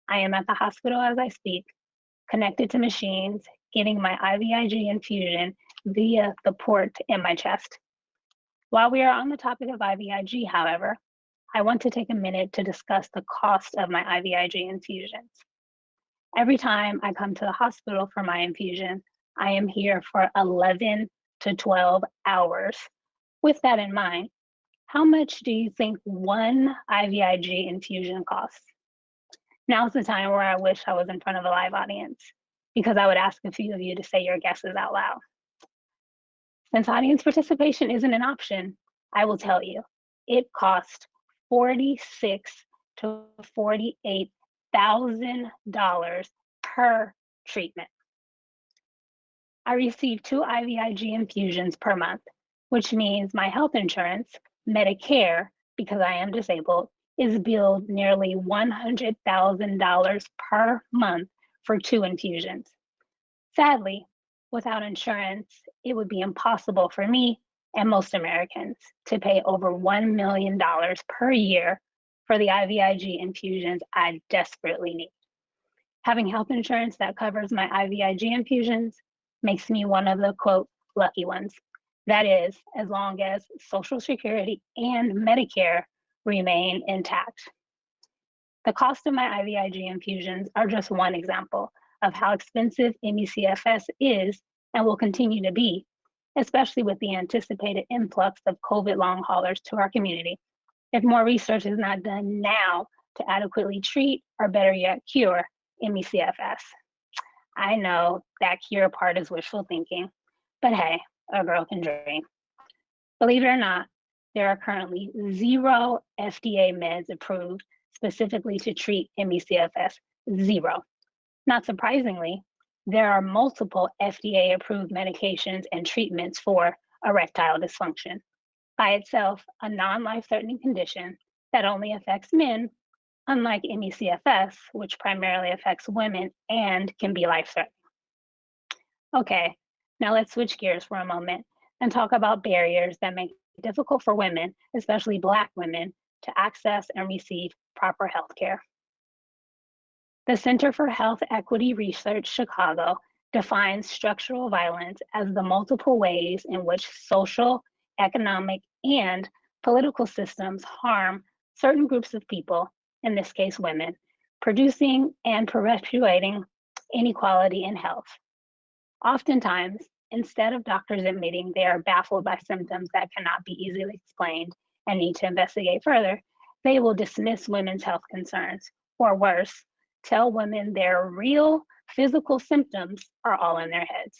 I am at the hospital as I speak, connected to machines, getting my IVIG infusion via the port in my chest. While we are on the topic of IVIG, however, I want to take a minute to discuss the cost of my IVIG infusions. Every time I come to the hospital for my infusion, I am here for 11 to 12 hours. With that in mind, how much do you think one IVIG infusion costs? Now's the time where I wish I was in front of a live audience, because I would ask a few of you to say your guesses out loud. Since audience participation isn't an option, I will tell you, it cost $46,000 to $48,000 per treatment. I receive 2 IVIG infusions per month, which means my health insurance, Medicare, because I am disabled, is billed nearly $100,000 per month for 2 infusions. Sadly, without insurance, it would be impossible for me and most Americans to pay over $1 million per year for the IVIG infusions I desperately need. Having health insurance that covers my IVIG infusions makes me one of the, quote, lucky ones. That is, as long as Social Security and Medicare remain intact. The cost of my IVIG infusions are just one example of how expensive Emmy CFS is and will continue to be, especially with the anticipated influx of COVID long haulers to our community, if more research is not done now to adequately treat, or better yet, cure Emmy CFS. I know that cure part is wishful thinking, but hey, a girl can dream. Believe it or not, there are currently 0 FDA meds approved specifically to treat Emmy CFS, 0. Not surprisingly, there are multiple FDA approved medications and treatments for erectile dysfunction, by itself a non-life-threatening condition that only affects men, unlike Emmy CFS, which primarily affects women and can be life-threatening. Okay, now let's switch gears for a moment and talk about barriers that make it difficult for women, especially Black women, to access and receive proper health care. The Center for Health Equity Research, Chicago, defines structural violence as the multiple ways in which social, economic, and political systems harm certain groups of people, in this case women, producing and perpetuating inequality in health. Oftentimes, instead of doctors admitting they are baffled by symptoms that cannot be easily explained and need to investigate further, they will dismiss women's health concerns, or worse, tell women their real physical symptoms are all in their heads.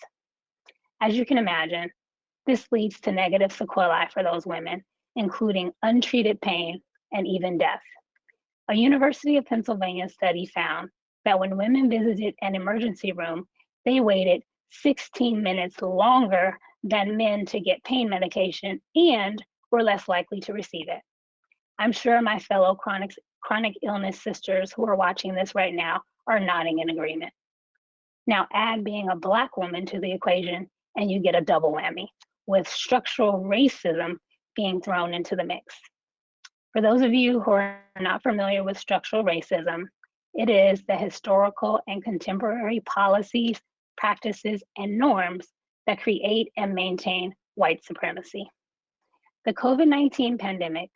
As you can imagine, this leads to negative sequelae for those women, including untreated pain and even death. A University of Pennsylvania study found that when women visited an emergency room, they waited 16 minutes longer than men to get pain medication and were less likely to receive it. I'm sure my fellow chronic illness sisters who are watching this right now are nodding in agreement. Now add being a Black woman to the equation and you get a double whammy, with structural racism being thrown into the mix. For those of you who are not familiar with structural racism, it is the historical and contemporary policies, practices, and norms that create and maintain white supremacy. The COVID-19 pandemic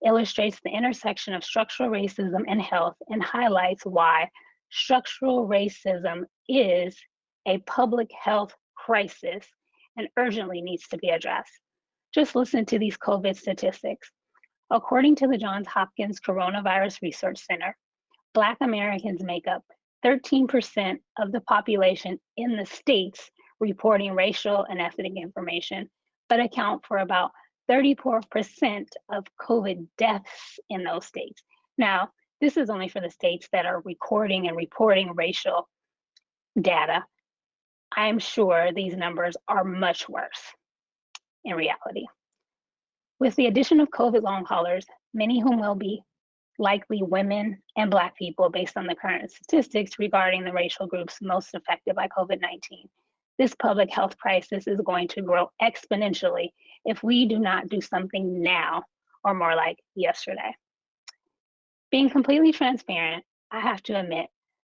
illustrates the intersection of structural racism and health and highlights why structural racism is a public health crisis and urgently needs to be addressed. Just listen to these COVID statistics. According to the Johns Hopkins Coronavirus Research Center, Black Americans make up 13% of the population in the states reporting racial and ethnic information, but account for about 34% of COVID deaths in those states. Now, this is only for the states that are recording and reporting racial data. I'm sure these numbers are much worse in reality. With the addition of COVID long haulers, many whom will be likely women and Black people based on the current statistics regarding the racial groups most affected by COVID-19, this public health crisis is going to grow exponentially if we do not do something now, or more like yesterday. Being completely transparent, I have to admit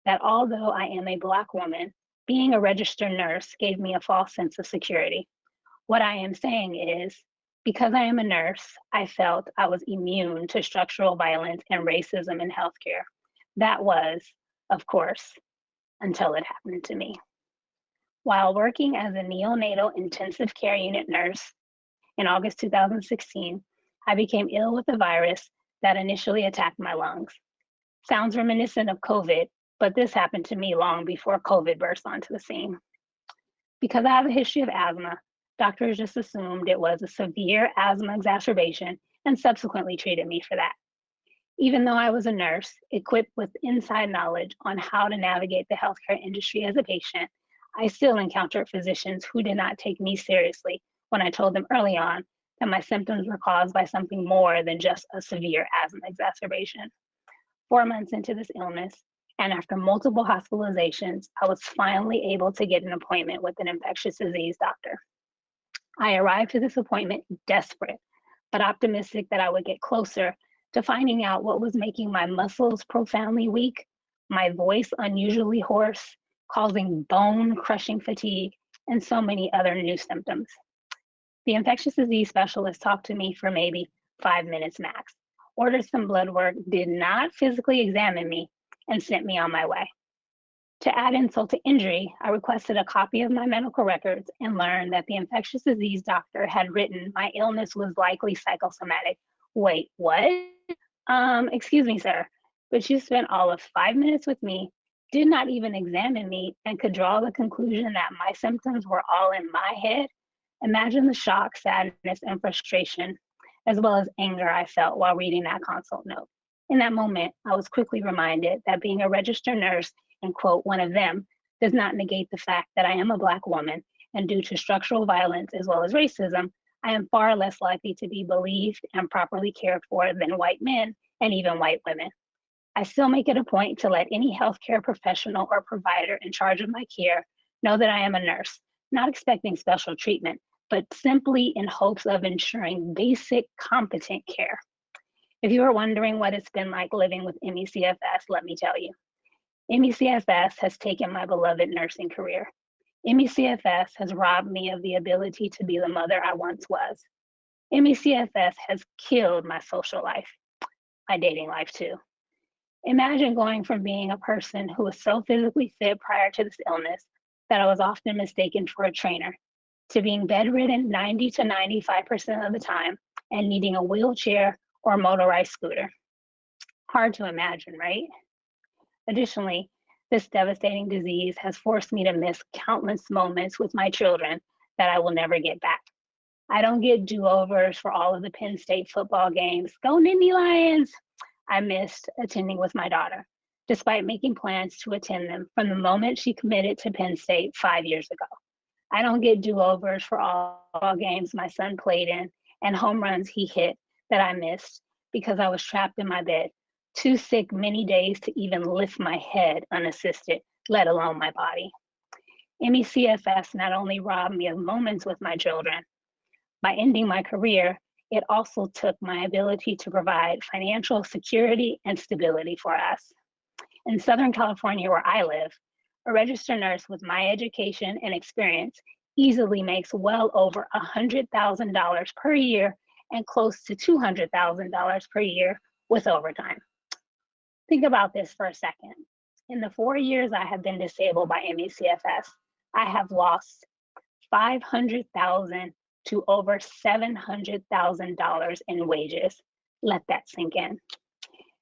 that although I am a Black woman, being a registered nurse gave me a false sense of security. What I am saying is, because I am a nurse, I felt I was immune to structural violence and racism in healthcare. That was, of course, until it happened to me. While working as a neonatal intensive care unit nurse in August 2016, I became ill with a virus that initially attacked my lungs. Sounds reminiscent of COVID, but this happened to me long before COVID burst onto the scene. Because I have a history of asthma, doctors just assumed it was a severe asthma exacerbation and subsequently treated me for that. Even though I was a nurse, equipped with inside knowledge on how to navigate the healthcare industry as a patient, I still encountered physicians who did not take me seriously when I told them early on that my symptoms were caused by something more than just a severe asthma exacerbation. 4 months into this illness, and after multiple hospitalizations, I was finally able to get an appointment with an infectious disease doctor. I arrived to this appointment desperate, but optimistic that I would get closer to finding out what was making my muscles profoundly weak, my voice unusually hoarse, causing bone-crushing fatigue, and so many other new symptoms. The infectious disease specialist talked to me for maybe 5 minutes max, ordered some blood work, did not physically examine me, and sent me on my way. To add insult to injury, I requested a copy of my medical records and learned that the infectious disease doctor had written my illness was likely psychosomatic. Wait, what? Excuse me, sir, but you spent all of 5 minutes with me, did not even examine me, and could draw the conclusion that my symptoms were all in my head? Imagine the shock, sadness, and frustration, as well as anger I felt while reading that consult note. In that moment, I was quickly reminded that being a registered nurse and quote, one of them, does not negate the fact that I am a Black woman, and due to structural violence as well as racism, I am far less likely to be believed and properly cared for than white men and even white women. I still make it a point to let any healthcare professional or provider in charge of my care know that I am a nurse, not expecting special treatment, but simply in hopes of ensuring basic competent care. If you are wondering what it's been like living with Emmy CFS, let me tell you. Emmy CFS has taken my beloved nursing career. Emmy CFS has robbed me of the ability to be the mother I once was. Emmy CFS has killed my social life, my dating life too. Imagine going from being a person who was so physically fit prior to this illness that I was often mistaken for a trainer, to being bedridden 90 to 95% of the time and needing a wheelchair or motorized scooter. Hard to imagine, right? Additionally, this devastating disease has forced me to miss countless moments with my children that I will never get back. I don't get do-overs for all of the Penn State football games. Go Nittany Lions! I missed attending with my daughter, despite making plans to attend them from the moment she committed to Penn State 5 years ago. I don't get do-overs for all games my son played in and home runs he hit that I missed because I was trapped in my bed, too sick many days to even lift my head unassisted, let alone my body. Emmy CFS not only robbed me of moments with my children, by ending my career, it also took my ability to provide financial security and stability for us. In Southern California, where I live, a registered nurse with my education and experience easily makes well over $100,000 per year and close to $200,000 per year with overtime. Think about this for a second. In the 4 years I have been disabled by Emmy CFS, I have lost $500,000 to over $700,000 in wages. Let that sink in.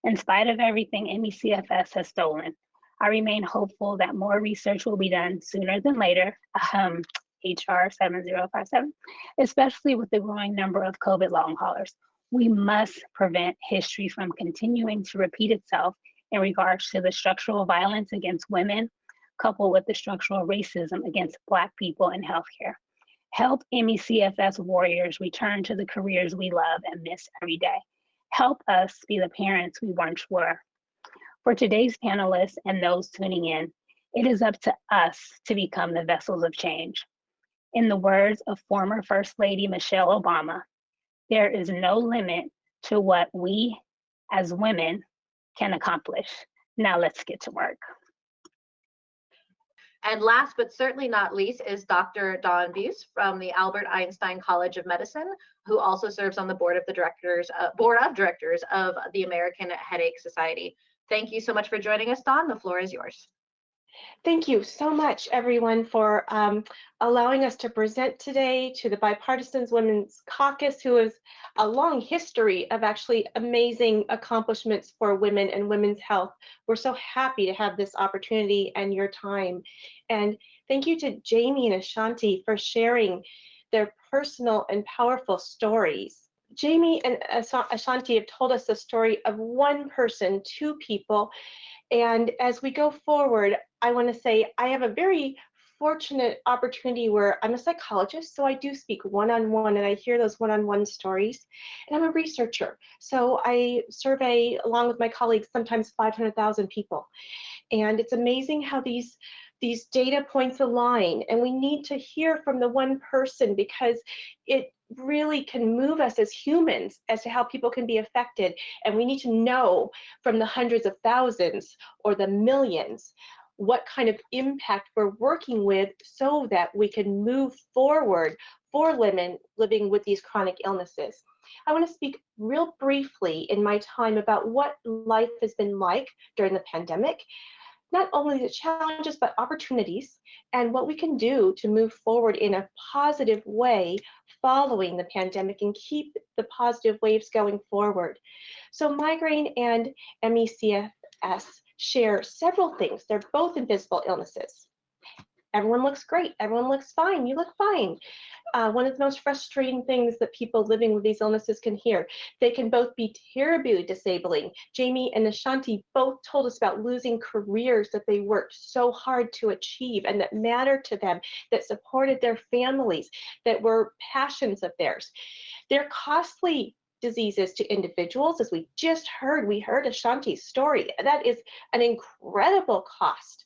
In spite of everything Emmy CFS has stolen, I remain hopeful that more research will be done sooner than later, HR 7057, especially with the growing number of COVID long haulers. We must prevent history from continuing to repeat itself in regards to the structural violence against women, coupled with the structural racism against Black people in healthcare. Help Emmy CFS warriors return to the careers we love and miss every day. Help us be the parents we once were. For today's panelists and those tuning in, it is up to us to become the vessels of change. In the words of former First Lady Michelle Obama, there is no limit to what we as women can accomplish. Now let's get to work. And last but certainly not least is Dr. Dawn Buse from the Albert Einstein College of Medicine, who also serves on the board of directors of the American Headache Society. Thank you so much for joining us, Dawn. The floor is yours. Thank you so much, everyone, for allowing us to present today to the Bipartisan Women's Caucus, who has a long history of actually amazing accomplishments for women and women's health. We're so happy to have this opportunity and your time. And thank you to Jamie and Ashanti for sharing their personal and powerful stories. Jamie and Ashanti have told us the story of one person, two people. And as we go forward, I want to say I have a very fortunate opportunity where I'm a psychologist, so I do speak one-on-one and I hear those one-on-one stories. And I'm a researcher, so I survey, along with my colleagues, sometimes 500,000 people. And it's amazing how these data points align, and we need to hear from the one person because it really can move us as humans as to how people can be affected. And we need to know from the hundreds of thousands or the millions what kind of impact we're working with so that we can move forward for women living with these chronic illnesses. I want to speak real briefly in my time about what life has been like during the pandemic, not only the challenges, but opportunities, and what we can do to move forward in a positive way following the pandemic and keep the positive waves going forward. So migraine and ME/CFS share several things. They're both invisible illnesses. Everyone looks great. Everyone looks fine. You look fine. One of the most frustrating things that people living with these illnesses can hear. They can both be terribly disabling. Jamie and Ashanti both told us about losing careers that they worked so hard to achieve and that mattered to them, that supported their families, that were passions of theirs. They're costly diseases to individuals, as we just heard. We heard Ashanti's story. That is an incredible cost.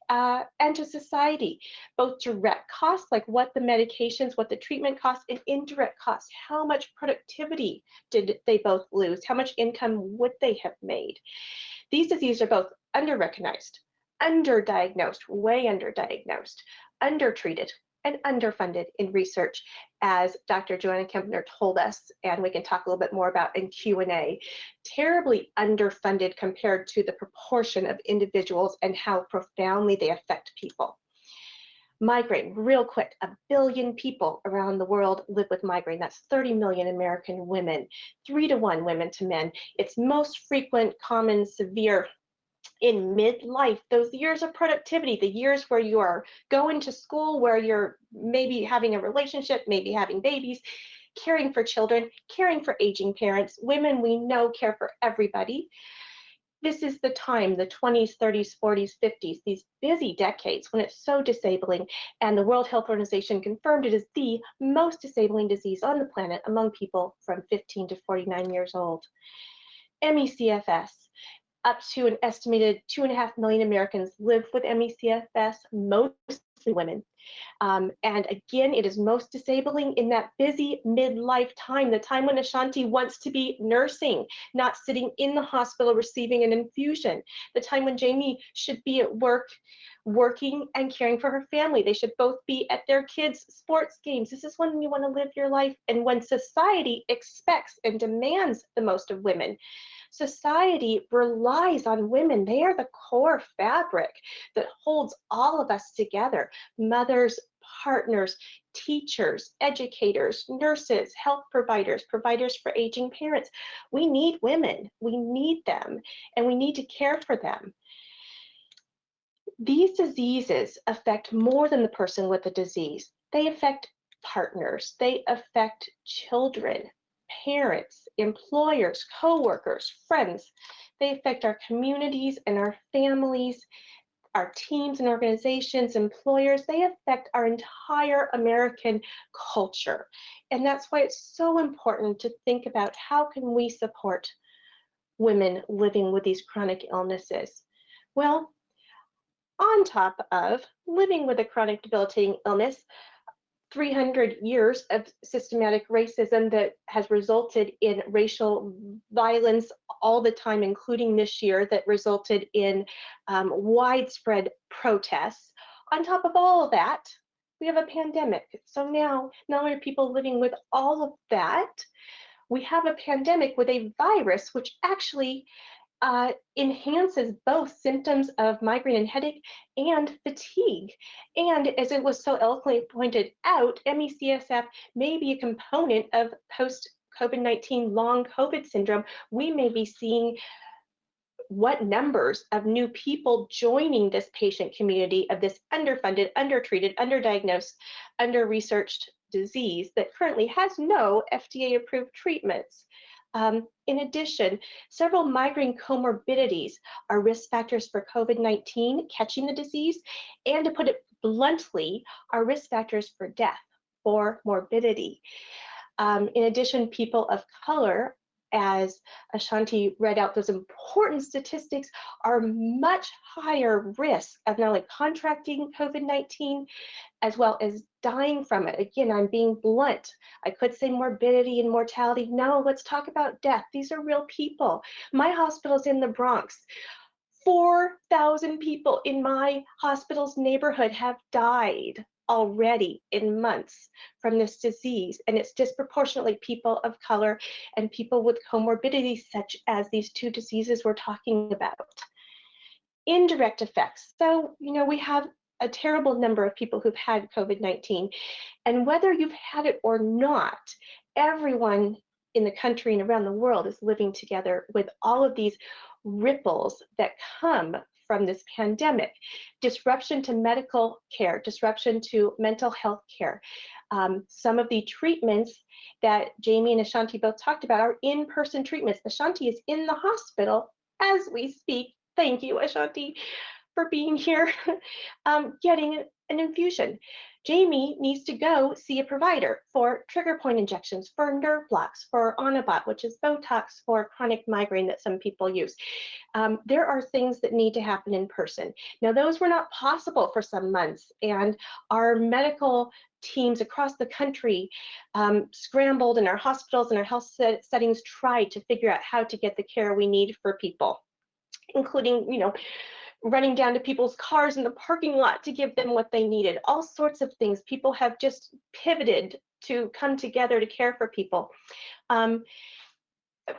And to society, both direct costs, like what the medications, what the treatment costs, and indirect costs. How much productivity did they both lose? How much income would they have made? These diseases are both under-recognized, underdiagnosed, way underdiagnosed, undertreated, and underfunded in research, as Dr. Joanna Kempner told us, and we can talk a little bit more about in Q&A. Terribly underfunded compared to the proportion of individuals and how profoundly they affect people. Migraine, real quick, 1 billion people around the world live with migraine. That's 30 million American women, 3-to-1 women to men. It's most frequent, common, severe in midlife, those years of productivity, the years where you are going to school, where you're maybe having a relationship, maybe having babies, caring for children, caring for aging parents. Women, we know, care for everybody. This is the time, the 20s, 30s, 40s, 50s, these busy decades when it's so disabling, and the World Health Organization confirmed it as the most disabling disease on the planet among people from 15 to 49 years old. Emmy CFS. Up to an estimated 2.5 million Americans live with Emmy CFS, mostly women. And again, it is most disabling in that busy midlife time, the time when Ashanti wants to be nursing, not sitting in the hospital receiving an infusion, the time when Jamie should be at work, working and caring for her family. They should both be at their kids' sports games. This is when you want to live your life, and when society expects and demands the most of women. Society relies on women. They are the core fabric that holds all of us together. Mothers, partners, teachers, educators, nurses, health providers, providers for aging parents. We need women. We need them, and we need to care for them. These diseases affect more than the person with the disease. They affect partners. They affect children, parents, employers, co-workers, friends. They affect our communities and our families, our teams and organizations, employers. They affect our entire American culture. And that's why it's so important to think about how can we support women living with these chronic illnesses. Well, on top of living with a chronic debilitating illness, 300 years of systematic racism that has resulted in racial violence all the time, including this year, that resulted in widespread protests. On top of all of that, we have a pandemic. So now, not only are people living with all of that, we have a pandemic with a virus which actually enhances both symptoms of migraine and headache and fatigue. And as it was so eloquently pointed out, ME/CSF may be a component of post-COVID-19 long COVID syndrome. We may be seeing what numbers of new people joining this patient community of this underfunded, undertreated, underdiagnosed, under-researched disease that currently has no FDA-approved treatments. In addition, several migraine comorbidities are risk factors for COVID-19 catching the disease, and to put it bluntly, are risk factors for death or morbidity. In addition, people of color, as Ashanti read out those important statistics, are much higher risk of not only contracting COVID-19 as well as dying from it. Again, I'm being blunt. I could say morbidity and mortality. No, let's talk about death. These are real people. My hospital's in the Bronx. 4,000 people in my hospital's neighborhood have died already in months from this disease, and it's disproportionately people of color and people with comorbidities such as these two diseases we're talking about. Indirect effects. So, we have a terrible number of people who've had COVID-19, and whether you've had it or not, everyone in the country and around the world is living together with all of these ripples that come from this pandemic. Disruption to medical care, disruption to mental health care. Some of the treatments that Jamie and Ashanti both talked about are in-person treatments. Ashanti is in the hospital as we speak. Thank you, Ashanti, for being here, getting an infusion. Jamie needs to go see a provider for trigger point injections, for nerve blocks, for Onabot, which is Botox for chronic migraine that some people use. There are things that need to happen in person. Now, those were not possible for some months, and our medical teams across the country scrambled, and our hospitals and our health settings tried to figure out how to get the care we need for people, including, running down to people's cars in the parking lot to give them what they needed. All sorts of things. People have just pivoted to come together to care for people.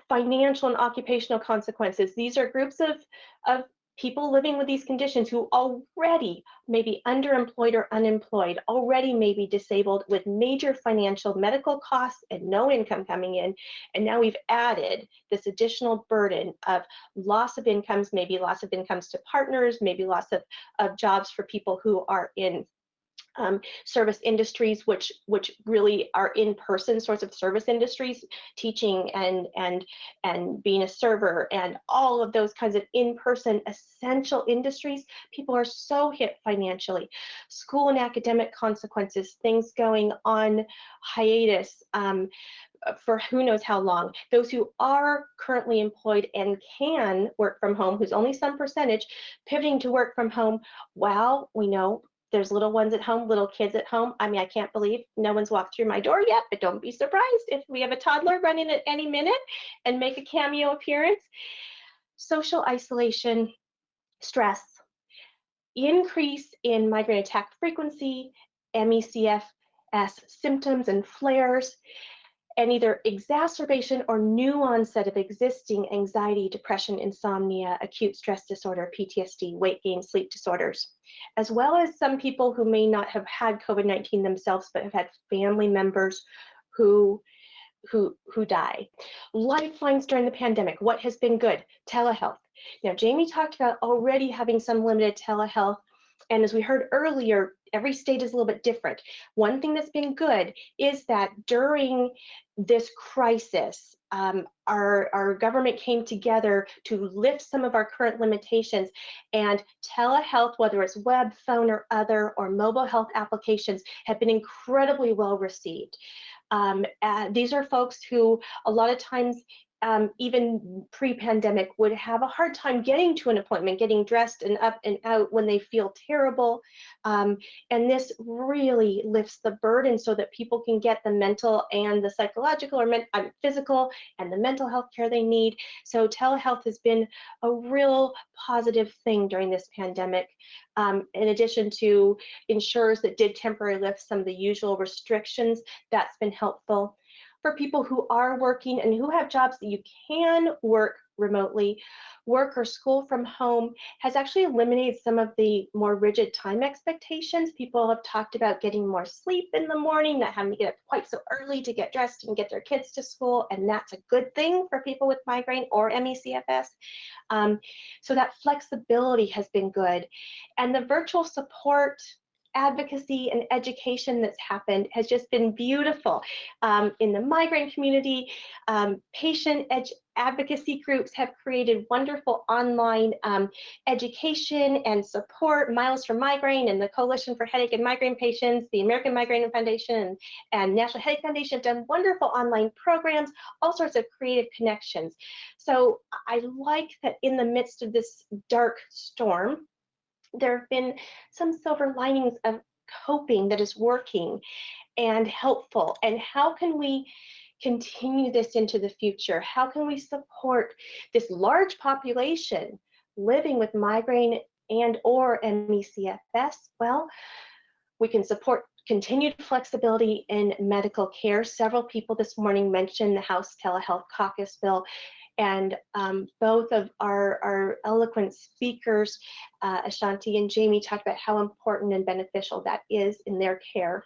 Financial and occupational consequences. These are groups of people living with these conditions who already may be underemployed or unemployed, already may be disabled with major financial medical costs and no income coming in. And now we've added this additional burden of loss of incomes, maybe loss of incomes to partners, maybe loss of jobs for people who are in service industries, which really are in-person sorts of service industries, teaching and being a server and all of those kinds of in-person essential industries. People are so hit financially. School and academic consequences, things going on hiatus for who knows how long. Those who are currently employed and can work from home, who's only some percentage, pivoting to work from home. Wow, we know there's little ones at home, little kids at home. I mean, I can't believe no one's walked through my door yet, but don't be surprised if we have a toddler running at any minute and make a cameo appearance. Social isolation, stress, increase in migraine attack frequency, Emmy, CFS symptoms and flares, and either exacerbation or new onset of existing anxiety, depression, insomnia, acute stress disorder, PTSD, weight gain, sleep disorders, as well as some people who may not have had COVID-19 themselves, but have had family members who die. Lifelines during the pandemic. What has been good? Telehealth. Now, Jamie talked about already having some limited telehealth. And as we heard earlier, every state is a little bit different. One thing that's been good is that during this crisis, our government came together to lift some of our current limitations, and telehealth, whether it's web, phone, or other, or mobile health applications, have been incredibly well received. These are folks who a lot of times, even pre-pandemic, would have a hard time getting to an appointment, getting dressed and up and out when they feel terrible. And this really lifts the burden so that people can get the mental and the psychological or physical and the mental health care they need. So telehealth has been a real positive thing during this pandemic. In addition to insurers that did temporarily lift some of the usual restrictions, that's been helpful. For people who are working and who have jobs that you can work remotely, work or school from home has actually eliminated some of the more rigid time expectations. People have talked about getting more sleep in the morning, not having to get up quite so early to get dressed and get their kids to school, and that's a good thing for people with migraine or ME/CFS. So that flexibility has been good. And the virtual support, advocacy, and education that's happened has just been beautiful. In the migraine community, patient advocacy groups have created wonderful online education and support. Miles for Migraine and the Coalition for Headache and Migraine Patients, the American Migraine Foundation, and National Headache Foundation have done wonderful online programs, all sorts of creative connections. So I like that in the midst of this dark storm, there have been some silver linings of coping that is working and helpful. And how can we continue this into the future? How can we support this large population living with migraine and or ME/CFS? Well, we can support continued flexibility in medical care. Several people this morning mentioned the House Telehealth Caucus bill. And both of our eloquent speakers, Ashanti and Jamie, talked about how important and beneficial that is in their care.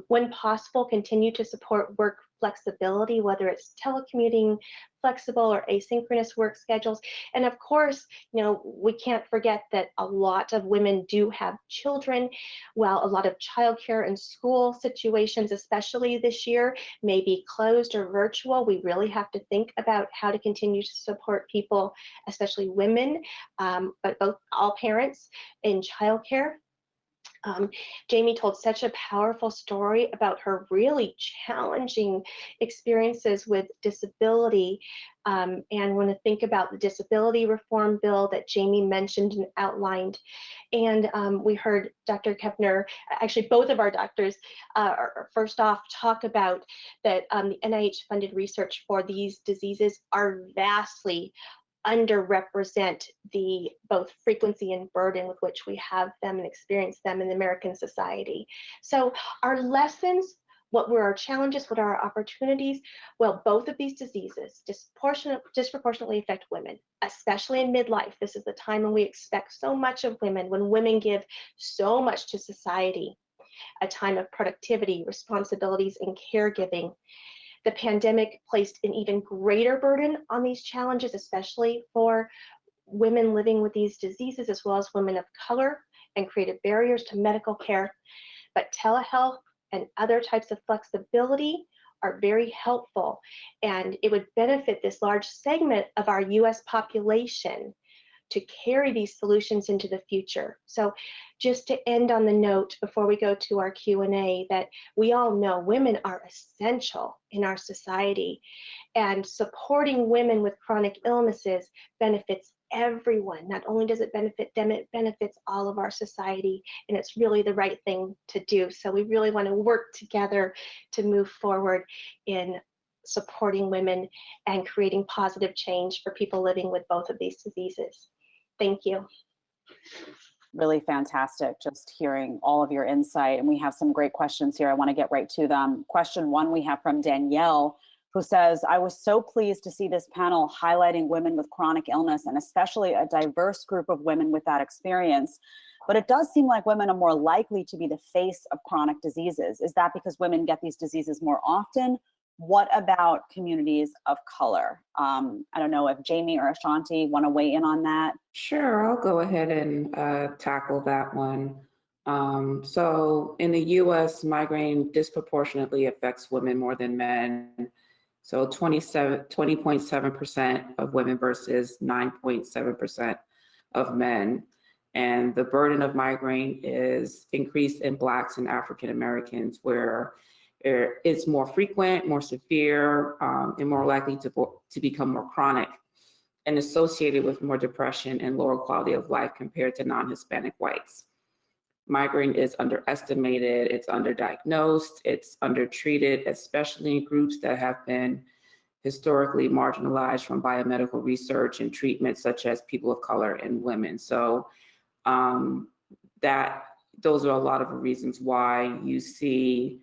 When possible, continue to support work flexibility, whether it's telecommuting, flexible or asynchronous work schedules. And of course, we can't forget that a lot of women do have children. While a lot of childcare and school situations, especially this year, may be closed or virtual, we really have to think about how to continue to support people, especially women, but all parents in childcare. Jamie told such a powerful story about her really challenging experiences with disability, and want to think about the disability reform bill that Jamie mentioned and outlined. And we heard Dr. Kepner, actually both of our doctors, first off talk about that the NIH-funded research for these diseases are vastly underrepresent the both frequency and burden with which we have them and experience them in the American society. So our lessons, what were our challenges, what are our opportunities? Well, both of these diseases disproportionately affect women, especially in midlife. This is the time when we expect so much of women, when women give so much to society, a time of productivity, responsibilities, and caregiving. The pandemic placed an even greater burden on these challenges, especially for women living with these diseases, as well as women of color, and created barriers to medical care. but telehealth and other types of flexibility are very helpful, and it would benefit this large segment of our US population to carry these solutions into the future. So just to end on the note before we go to our Q&A, that we all know women are essential in our society, and supporting women with chronic illnesses benefits everyone. Not only does it benefit them, it benefits all of our society, and it's really the right thing to do. So we really want to work together to move forward in supporting women and creating positive change for people living with both of these diseases. Thank you. Really fantastic, just hearing all of your insight. And we have some great questions here. I want to get right to them. Question one we have from Danielle, who says, I was so pleased to see this panel highlighting women with chronic illness, and especially a diverse group of women with that experience. But it does seem like women are more likely to be the face of chronic diseases. Is that because women get these diseases more often? What about communities of color? I don't know if Jamie or Ashanti want to weigh in on that. Sure, I'll go ahead and tackle that one. So in the US, migraine disproportionately affects women more than men. So 20.7% of women versus 9.7% of men. And the burden of migraine is increased in Blacks and African Americans, where it's more frequent, more severe, and more likely to become more chronic, and associated with more depression and lower quality of life compared to non-Hispanic whites. Migraine is underestimated, it's underdiagnosed, it's undertreated, especially in groups that have been historically marginalized from biomedical research and treatment, such as people of color and women. So those are a lot of the reasons why you see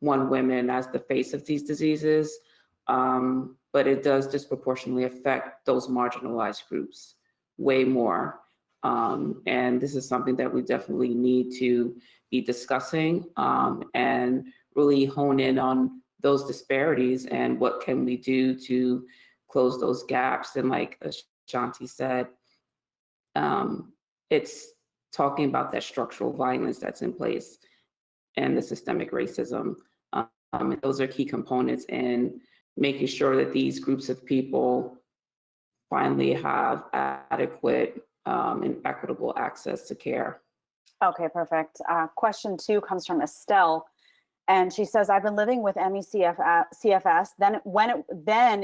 women as the face of these diseases, but it does disproportionately affect those marginalized groups way more. And this is something that we definitely need to be discussing and really hone in on those disparities and what can we do to close those gaps. And like Ashanti said, it's talking about that structural violence that's in place and the systemic racism. Those are key components in making sure that these groups of people finally have adequate and equitable access to care. Okay, perfect. Question two comes from Estelle, and she says, I've been living with Emmy CFS, then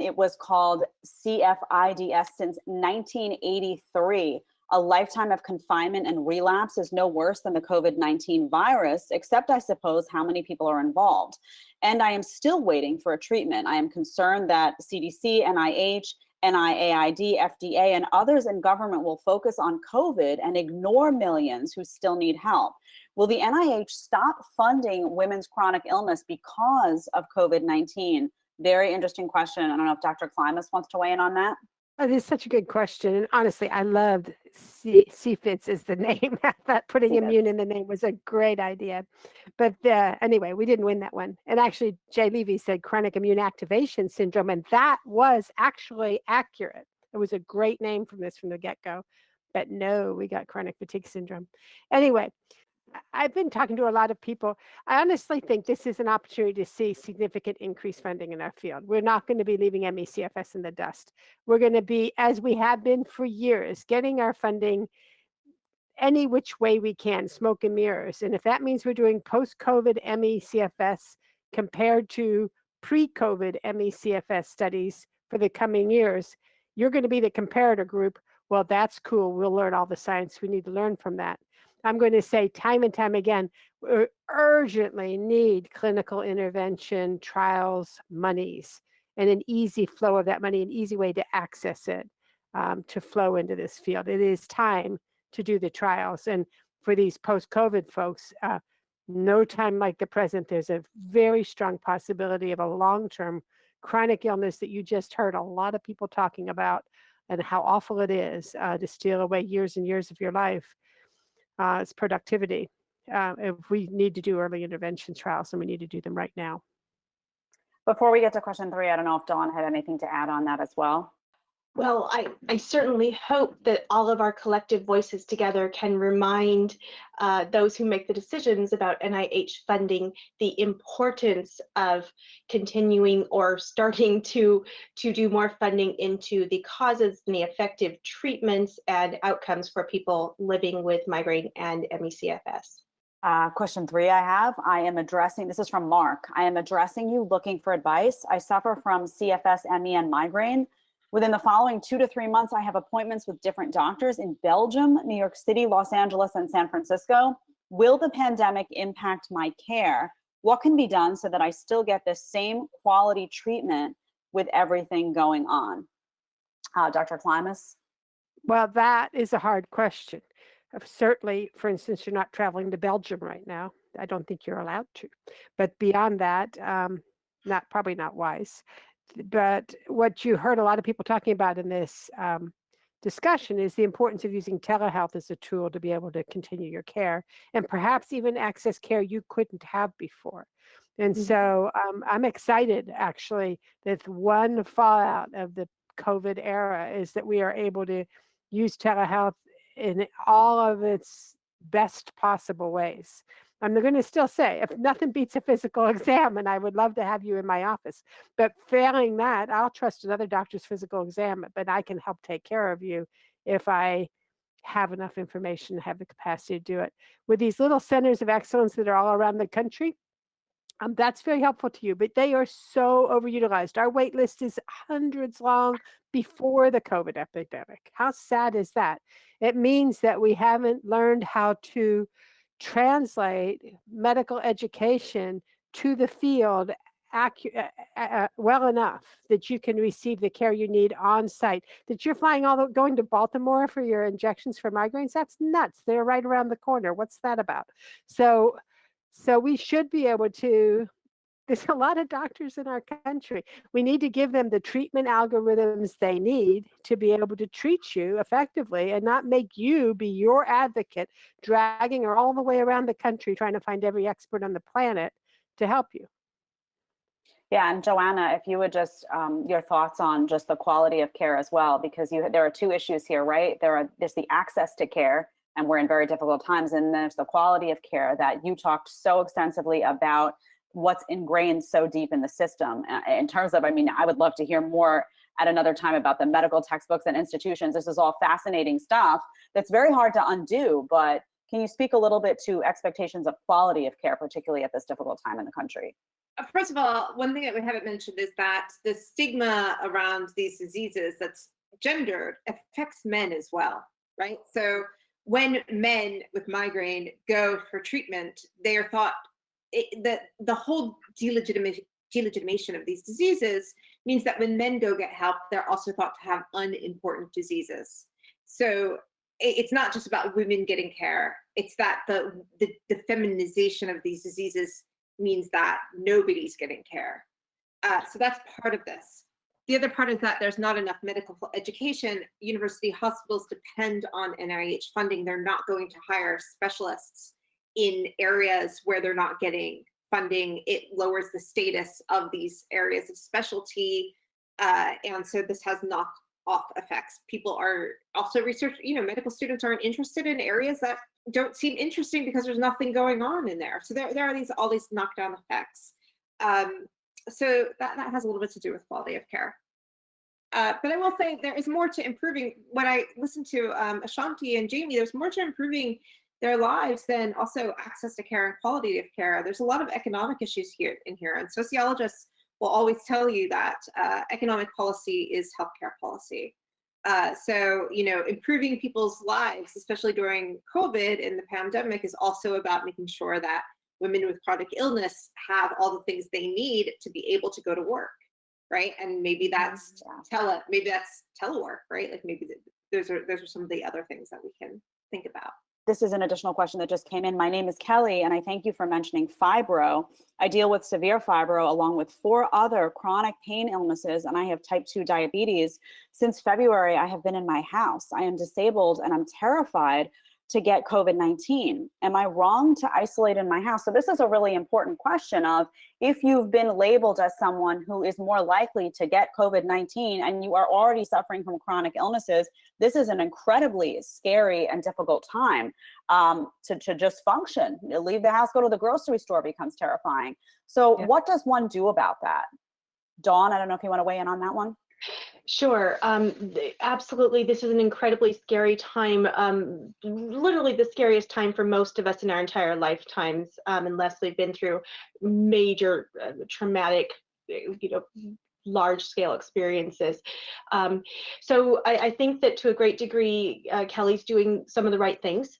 it was called CFIDS since 1983. A lifetime of confinement and relapse is no worse than the COVID-19 virus, except I suppose how many people are involved. And I am still waiting for a treatment. I am concerned that CDC, NIH, NIAID, FDA, and others in government will focus on COVID and ignore millions who still need help. Will the NIH stop funding women's chronic illness because of COVID-19? Very interesting question. I don't know if Dr. Klimas wants to weigh in on that. Oh, this is such a good question. And honestly, I loved CFIDS as the name. That putting CFIDS. immune in the name was a great idea. But anyway, we didn't win that one. And actually, Jay Levy said chronic immune activation syndrome, and that was actually accurate. It was a great name from the get-go. But no, we got chronic fatigue syndrome. Anyway, I've been talking to a lot of people. I honestly think this is an opportunity to see significant increased funding in our field. We're not going to be leaving Emmy CFS in the dust. We're going to be, as we have been for years, getting our funding any which way we can, smoke and mirrors. And if that means we're doing post-COVID Emmy CFS compared to pre-COVID Emmy CFS studies for the coming years, you're going to be the comparator group. Well, that's cool. We'll learn all the science we need to learn from that. I'm going to say time and time again, we urgently need clinical intervention, trials, monies, and an easy flow of that money, an easy way to access it, to flow into this field. It is time to do the trials. And for these post-COVID folks, no time like the present. There's a very strong possibility of a long-term chronic illness that you just heard a lot of people talking about, and how awful it is to steal away years and years of your life. It's productivity. If we need to do early intervention trials, and we need to do them right now. Before we get to question three, I don't know if Dawn had anything to add on that as well. Well, I certainly hope that all of our collective voices together can remind those who make the decisions about NIH funding the importance of continuing or starting to do more funding into the causes and the effective treatments and outcomes for people living with migraine and ME/CFS. Question 3 I have, I am addressing, this is from Mark. I am addressing you looking for advice. I suffer from CFS, Emmy, and migraine. Within the following 2 to 3 months, I have appointments with different doctors in Belgium, New York City, Los Angeles, and San Francisco. Will the pandemic impact my care? What can be done so that I still get the same quality treatment with everything going on? Dr. Klimas? Well, that is a hard question. Certainly, for instance, you're not traveling to Belgium right now. I don't think you're allowed to. But beyond that, probably not wise. But what you heard a lot of people talking about in this discussion is the importance of using telehealth as a tool to be able to continue your care and perhaps even access care you couldn't have before. And so I'm excited, actually, that one fallout of the COVID era is that we are able to use telehealth in all of its best possible ways. I'm going to still say, if nothing beats a physical exam, and I would love to have you in my office, but failing that, I'll trust another doctor's physical exam, but I can help take care of you if I have enough information to have the capacity to do it. With these little centers of excellence that are all around the country, that's very helpful to you, but they are so overutilized. Our wait list is hundreds long before the COVID epidemic. How sad is that? It means that we haven't learned how to translate medical education to the field well enough that you can receive the care you need on site. That you're flying going to Baltimore for your injections for migraines, that's nuts. They're right around the corner. What's that about? So we should be able to, there's a lot of doctors in our country. We need to give them the treatment algorithms they need to be able to treat you effectively and not make you be your advocate, dragging her all the way around the country, trying to find every expert on the planet to help you. Yeah, and Joanna, if you would just, your thoughts on just the quality of care as well, because there are 2 issues here, right? There's the access to care, and we're in very difficult times, and there's the quality of care that you talked so extensively about, what's ingrained so deep in the system. In terms of, I mean, I would love to hear more at another time about the medical textbooks and institutions. This is all fascinating stuff that's very hard to undo, but can you speak a little bit to expectations of quality of care, particularly at this difficult time in the country? First of all, one thing that we haven't mentioned is that the stigma around these diseases that's gendered affects men as well, right? So when men with migraine go for treatment, they are thought that the whole delegitimation of these diseases means that when men go get help, they're also thought to have unimportant diseases. So it's not just about women getting care. It's that the feminization of these diseases means that nobody's getting care. So that's part of this. The other part is that there's not enough medical education. University hospitals depend on NIH funding. They're not going to hire specialists in areas where they're not getting funding. It lowers the status of these areas of specialty. And so this has knock-off effects. People are also medical students aren't interested in areas that don't seem interesting because there's nothing going on in there. So there are all these knockdown effects. So that has a little bit to do with quality of care. But I will say there is more to improving. When I listen to Ashanti and Jamie, there's more to improving their lives than also access to care and quality of care. There's a lot of economic issues here, and sociologists will always tell you that economic policy is healthcare policy. So, improving people's lives, especially during COVID and the pandemic, is also about making sure that women with chronic illness have all the things they need to be able to go to work, right? And maybe that's telework, right? Like maybe those are some of the other things that we can think about. This is an additional question that just came in. My name is Kelly, and I thank you for mentioning fibro. I deal with severe fibro along with 4 other chronic pain illnesses, and I have type 2 diabetes. Since February, I have been in my house. I am disabled, and I'm terrified to get COVID-19? Am I wrong to isolate in my house? So this is a really important question of, if you've been labeled as someone who is more likely to get COVID-19 and you are already suffering from chronic illnesses, this is an incredibly scary and difficult time to just function. Leave the house, go to the grocery store becomes terrifying. So what does one do about that? Dawn, I don't know if you want to weigh in on that one. Sure. Absolutely. This is an incredibly scary time, literally the scariest time for most of us in our entire lifetimes, unless we've been through major traumatic, large scale experiences. So I think that to a great degree, Kelly's doing some of the right things.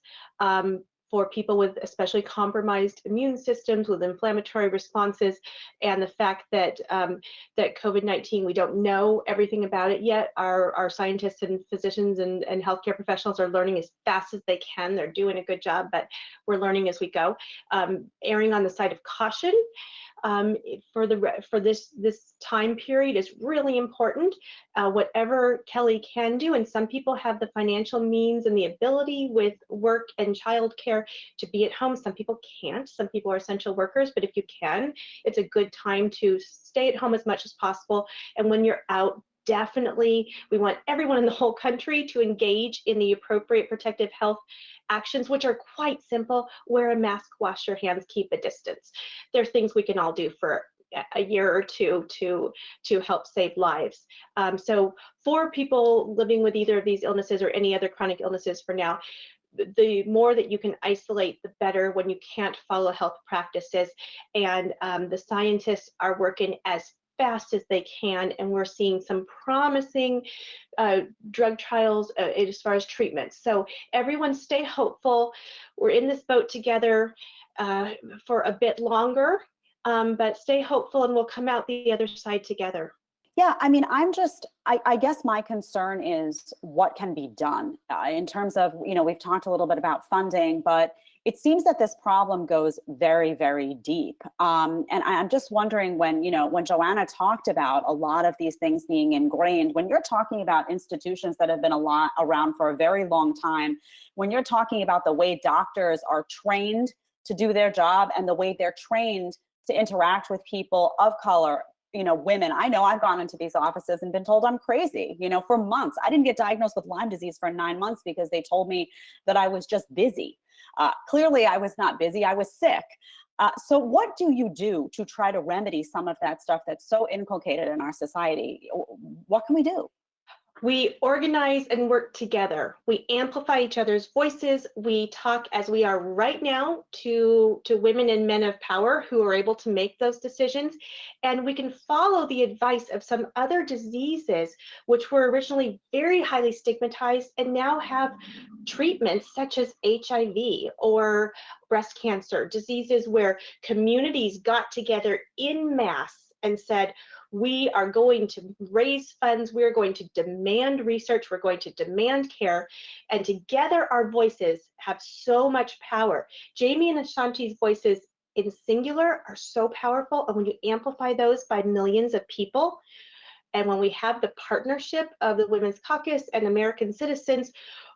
For people with especially compromised immune systems, with inflammatory responses, and the fact that that COVID-19, we don't know everything about it yet. Our scientists and physicians and healthcare professionals are learning as fast as they can. They're doing a good job, but we're learning as we go. Erring on the side of caution for this time period is really important. Whatever Kelly can do, and some people have the financial means and the ability with work and childcare to be at home. Some people can't. Some people are essential workers, but if you can, it's a good time to stay at home as much as possible. And when you're out, definitely, we want everyone in the whole country to engage in the appropriate protective health actions, which are quite simple. Wear a mask, wash your hands, keep a distance. There are things we can all do for a year or two to help save lives. So for people living with either of these illnesses or any other chronic illnesses for now, the more that you can isolate, the better when you can't follow health practices. And the scientists are working as fast as they can, and we're seeing some promising drug trials as far as treatments. So everyone stay hopeful. We're in this boat together for a bit longer, but stay hopeful and we'll come out the other side together. Yeah, I mean, I guess my concern is what can be done in terms of, we've talked a little bit about funding, but it seems that this problem goes very, very deep. And I'm just wondering when Joanna talked about a lot of these things being ingrained, when you're talking about institutions that have been around for a very long time, when you're talking about the way doctors are trained to do their job and the way they're trained to interact with people of color, women. I know I've gone into these offices and been told I'm crazy, for months. I didn't get diagnosed with Lyme disease for 9 months because they told me that I was just busy. Clearly, I was not busy, I was sick. So what do you do to try to remedy some of that stuff that's so inculcated in our society? What can we do? We organize and work together. We amplify each other's voices. We talk, as we are right now, to women and men of power who are able to make those decisions. And we can follow the advice of some other diseases which were originally very highly stigmatized and now have treatments such as HIV or breast cancer, diseases where communities got together en masse and said, we are going to raise funds, we're going to demand research, we're going to demand care, and together our voices have so much power. Jamie and Ashanti's voices in singular are so powerful, and when you amplify those by millions of people, and when we have the partnership of the Women's Caucus and American citizens,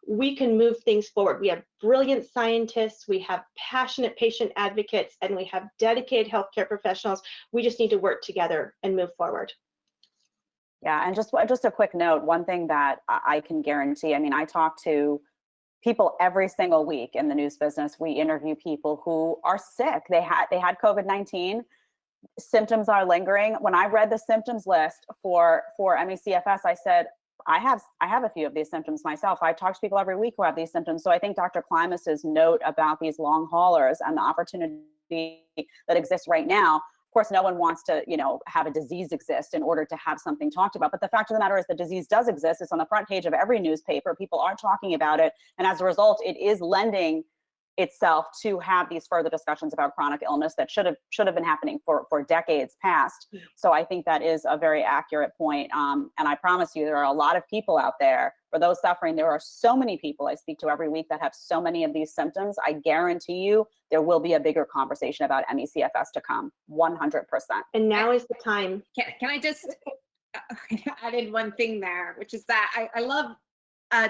we can move things forward. We have brilliant scientists, we have passionate patient advocates, and we have dedicated healthcare professionals. We just need to work together and move forward. Yeah, and just a quick note, one thing that I can guarantee, I talk to people every single week in the news business. We interview people who are sick. They had COVID-19. Symptoms are lingering. When I read the symptoms list for Emmy CFS, I said, I have a few of these symptoms myself. I talk to people every week who have these symptoms. So I think Dr. Klimas's note about these long haulers and the opportunity that exists right now, of course, no one wants to, have a disease exist in order to have something talked about. But the fact of the matter is the disease does exist. It's on the front page of every newspaper. People are talking about it. And as a result, it is lending itself to have these further discussions about chronic illness that should have been happening for decades past. So I think that is a very accurate point. And I promise you, there are a lot of people out there, for those suffering, there are so many people I speak to every week that have so many of these symptoms. I guarantee you there will be a bigger conversation about Emmy CFS to come, 100%. And now is the time. Can I just add in one thing there, which is that I love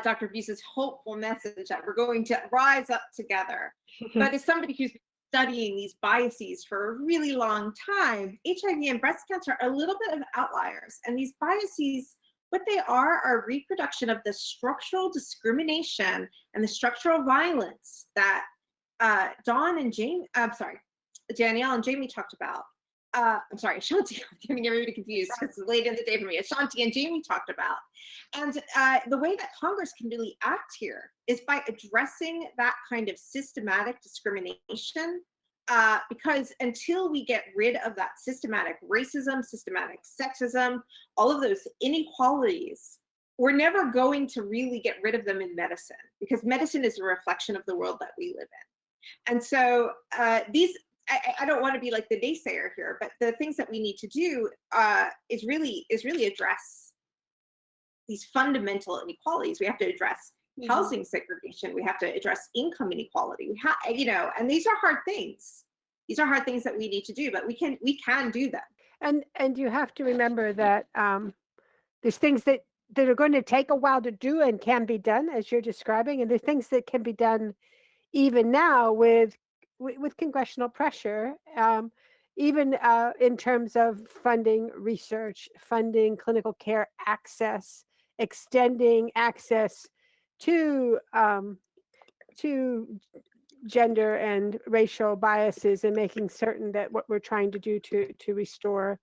Dr. Buse's hopeful message that we're going to rise up together. But as somebody who's been studying these biases for a really long time, HIV and breast cancer are a little bit of outliers. And these biases, what they are a reproduction of the structural discrimination and the structural violence that Danielle and Jamie talked about. I'm sorry, Ashanti, I'm getting everybody confused because it's late in the day for me. Ashanti and Jamie talked about. And the way that Congress can really act here is by addressing that kind of systematic discrimination, because until we get rid of that systematic racism, systematic sexism, all of those inequalities, we're never going to really get rid of them in medicine, because medicine is a reflection of the world that we live in. And so I don't want to be like the naysayer here, but the things that we need to do is really address these fundamental inequalities. We have to address housing segregation. We have to address income inequality. And these are hard things. These are hard things that we need to do, but we can do them. And you have to remember that there's things that are going to take a while to do and can be done, as you're describing, and there's things that can be done even now with congressional pressure, even in terms of funding research, funding clinical care access, extending access to gender and racial biases, and making certain that what we're trying to do to restore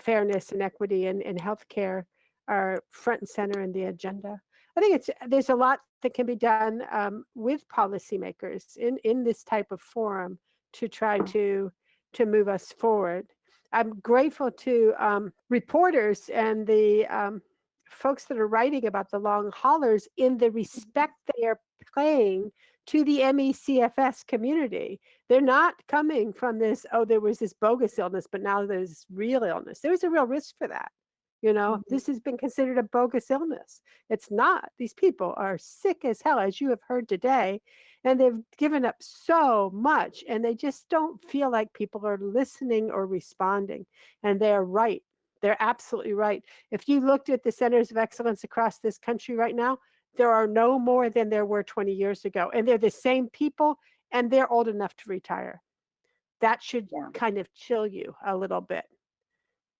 fairness and equity in healthcare are front and center in the agenda. I think there's a lot that can be done with policymakers in this type of forum to try to move us forward. I'm grateful to reporters and the folks that are writing about the long haulers in the respect they are paying to the Emmy CFS community. They're not coming from this, oh, there was this bogus illness, but now there's real illness. There was a real risk for that. This has been considered a bogus illness. It's not. These people are sick as hell, as you have heard today, and they've given up so much, and they just don't feel like people are listening or responding. And they're right. They're absolutely right. If you looked at the centers of excellence across this country right now, there are no more than there were 20 years ago. And they're the same people, and they're old enough to retire. That should kind of chill you a little bit.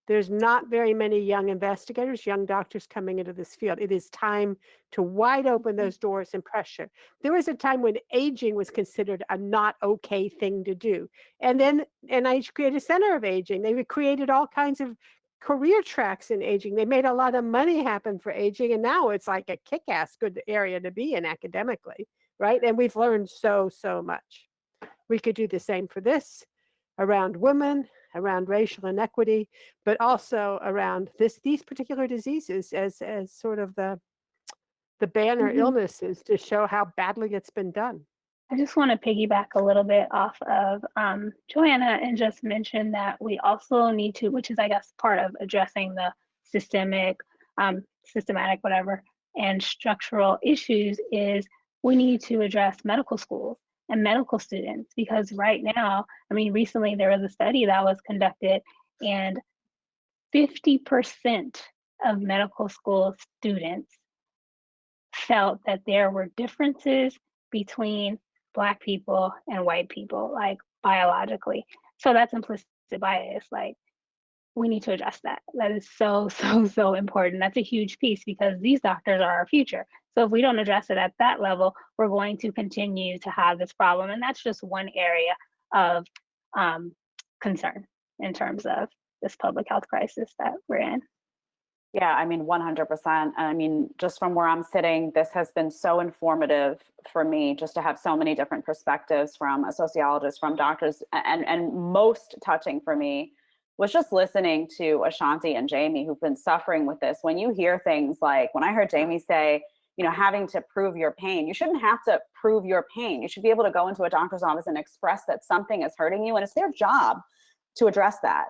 There's not very many young investigators, young doctors coming into this field. It is time to wide open those doors and pressure. There was a time when aging was considered a not okay thing to do. And then NIH created a center of aging. They created all kinds of career tracks in aging. They made a lot of money happen for aging. And now it's like a kick-ass good area to be in academically, right? And we've learned so much. We could do the same for this, around women, around racial inequity, but also around these particular diseases as sort of the banner illnesses to show how badly it's been done. I just want to piggyback a little bit off of Joanna and just mention that we also need to, which is I guess part of addressing the systematic whatever, and structural issues, is we need to address medical schools and medical students, because right now, recently there was a study that was conducted, and 50% of medical school students felt that there were differences between Black people and white people, like biologically. So that's implicit bias. Like, we need to address that. That is so important. That's a huge piece, because these doctors are our future. So if we don't address it at that level, we're going to continue to have this problem. And that's just one area of concern in terms of this public health crisis that we're in. Yeah, 100%. Just from where I'm sitting, this has been so informative for me, just to have so many different perspectives from a sociologist, from doctors, and most touching for me was just listening to Ashanti and Jamie, who've been suffering with this. When you hear things like, when I heard Jamie say, having to prove your pain, you shouldn't have to prove your pain. You should be able to go into a doctor's office and express that something is hurting you, and it's their job to address that.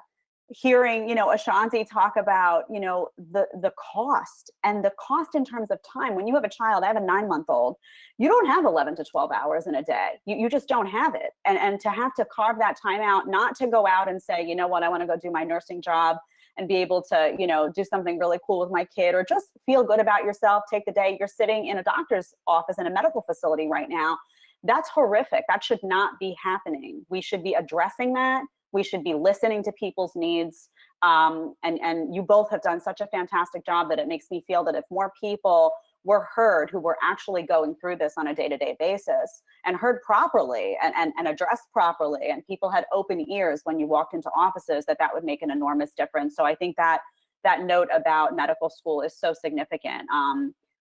Hearing, Ashanti talk about, the cost, and the cost in terms of time. When you have a child, I have a 9-month-old, you don't have 11 to 12 hours in a day. You just don't have it. And to have to carve that time out, not to go out and say, you know what, I want to go do my nursing job and be able to, you know, do something really cool with my kid, or just feel good about yourself, take the day. You're sitting in a doctor's office in a medical facility right now. That's horrific. That should not be happening. We should be addressing that. We should be listening to people's needs. And you both have done such a fantastic job that it makes me feel that if more people were heard who were actually going through this on a day-to-day basis and heard properly and addressed properly, and people had open ears when you walked into offices, that would make an enormous difference. So I think that note about medical school is so significant.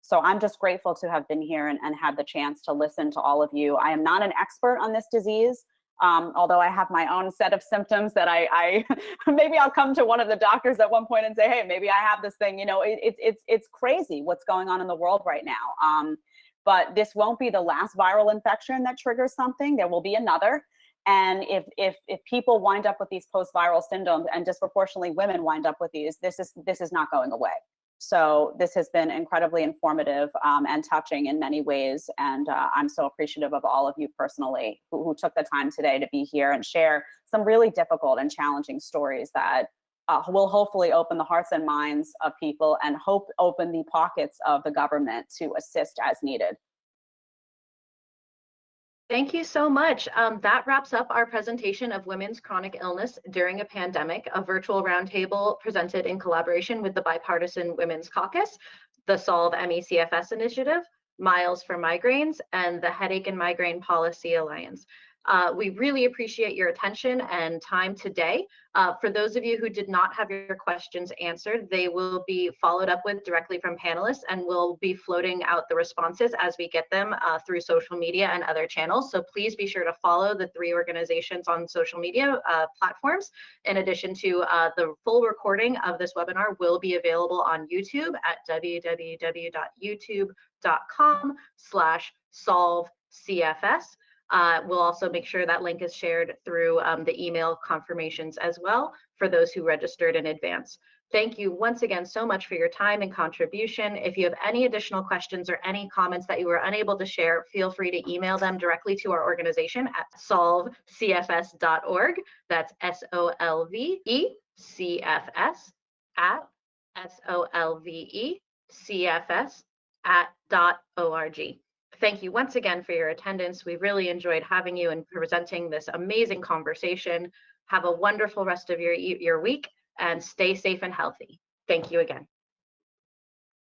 So I'm just grateful to have been here and had the chance to listen to all of you. I am not an expert on this disease, although I have my own set of symptoms that I maybe I'll come to one of the doctors at one point and say, hey, maybe I have this thing. You know, it's crazy what's going on in the world right now. But this won't be the last viral infection that triggers something. There will be another. And if people wind up with these post-viral syndromes, and disproportionately women wind up with these, this is not going away. So this has been incredibly informative and touching in many ways. And I'm so appreciative of all of you personally who took the time today to be here and share some really difficult and challenging stories that will hopefully open the hearts and minds of people, and open the pockets of the government to assist as needed. Thank you so much. That wraps up our presentation of women's chronic illness during a pandemic, a virtual roundtable presented in collaboration with the Bipartisan Women's Caucus, the Solve Emmy CFS Initiative, Miles for Migraines, and the Headache and Migraine Policy Alliance. We really appreciate your attention and time today. For those of you who did not have your questions answered, they will be followed up with directly from panelists, and we'll be floating out the responses as we get them through social media and other channels. So please be sure to follow the 3 organizations on social media platforms. In addition to the full recording of this webinar will be available on YouTube at www.youtube.com/solvecfs. We'll also make sure that link is shared through the email confirmations as well for those who registered in advance. Thank you once again so much for your time and contribution. If you have any additional questions or any comments that you were unable to share, feel free to email them directly to our organization at solvecfs.org. That's SOLVECFS at SOLVECFS.org. Thank you once again for your attendance. We really enjoyed having you and presenting this amazing conversation. Have a wonderful rest of your week, and stay safe and healthy. Thank you again.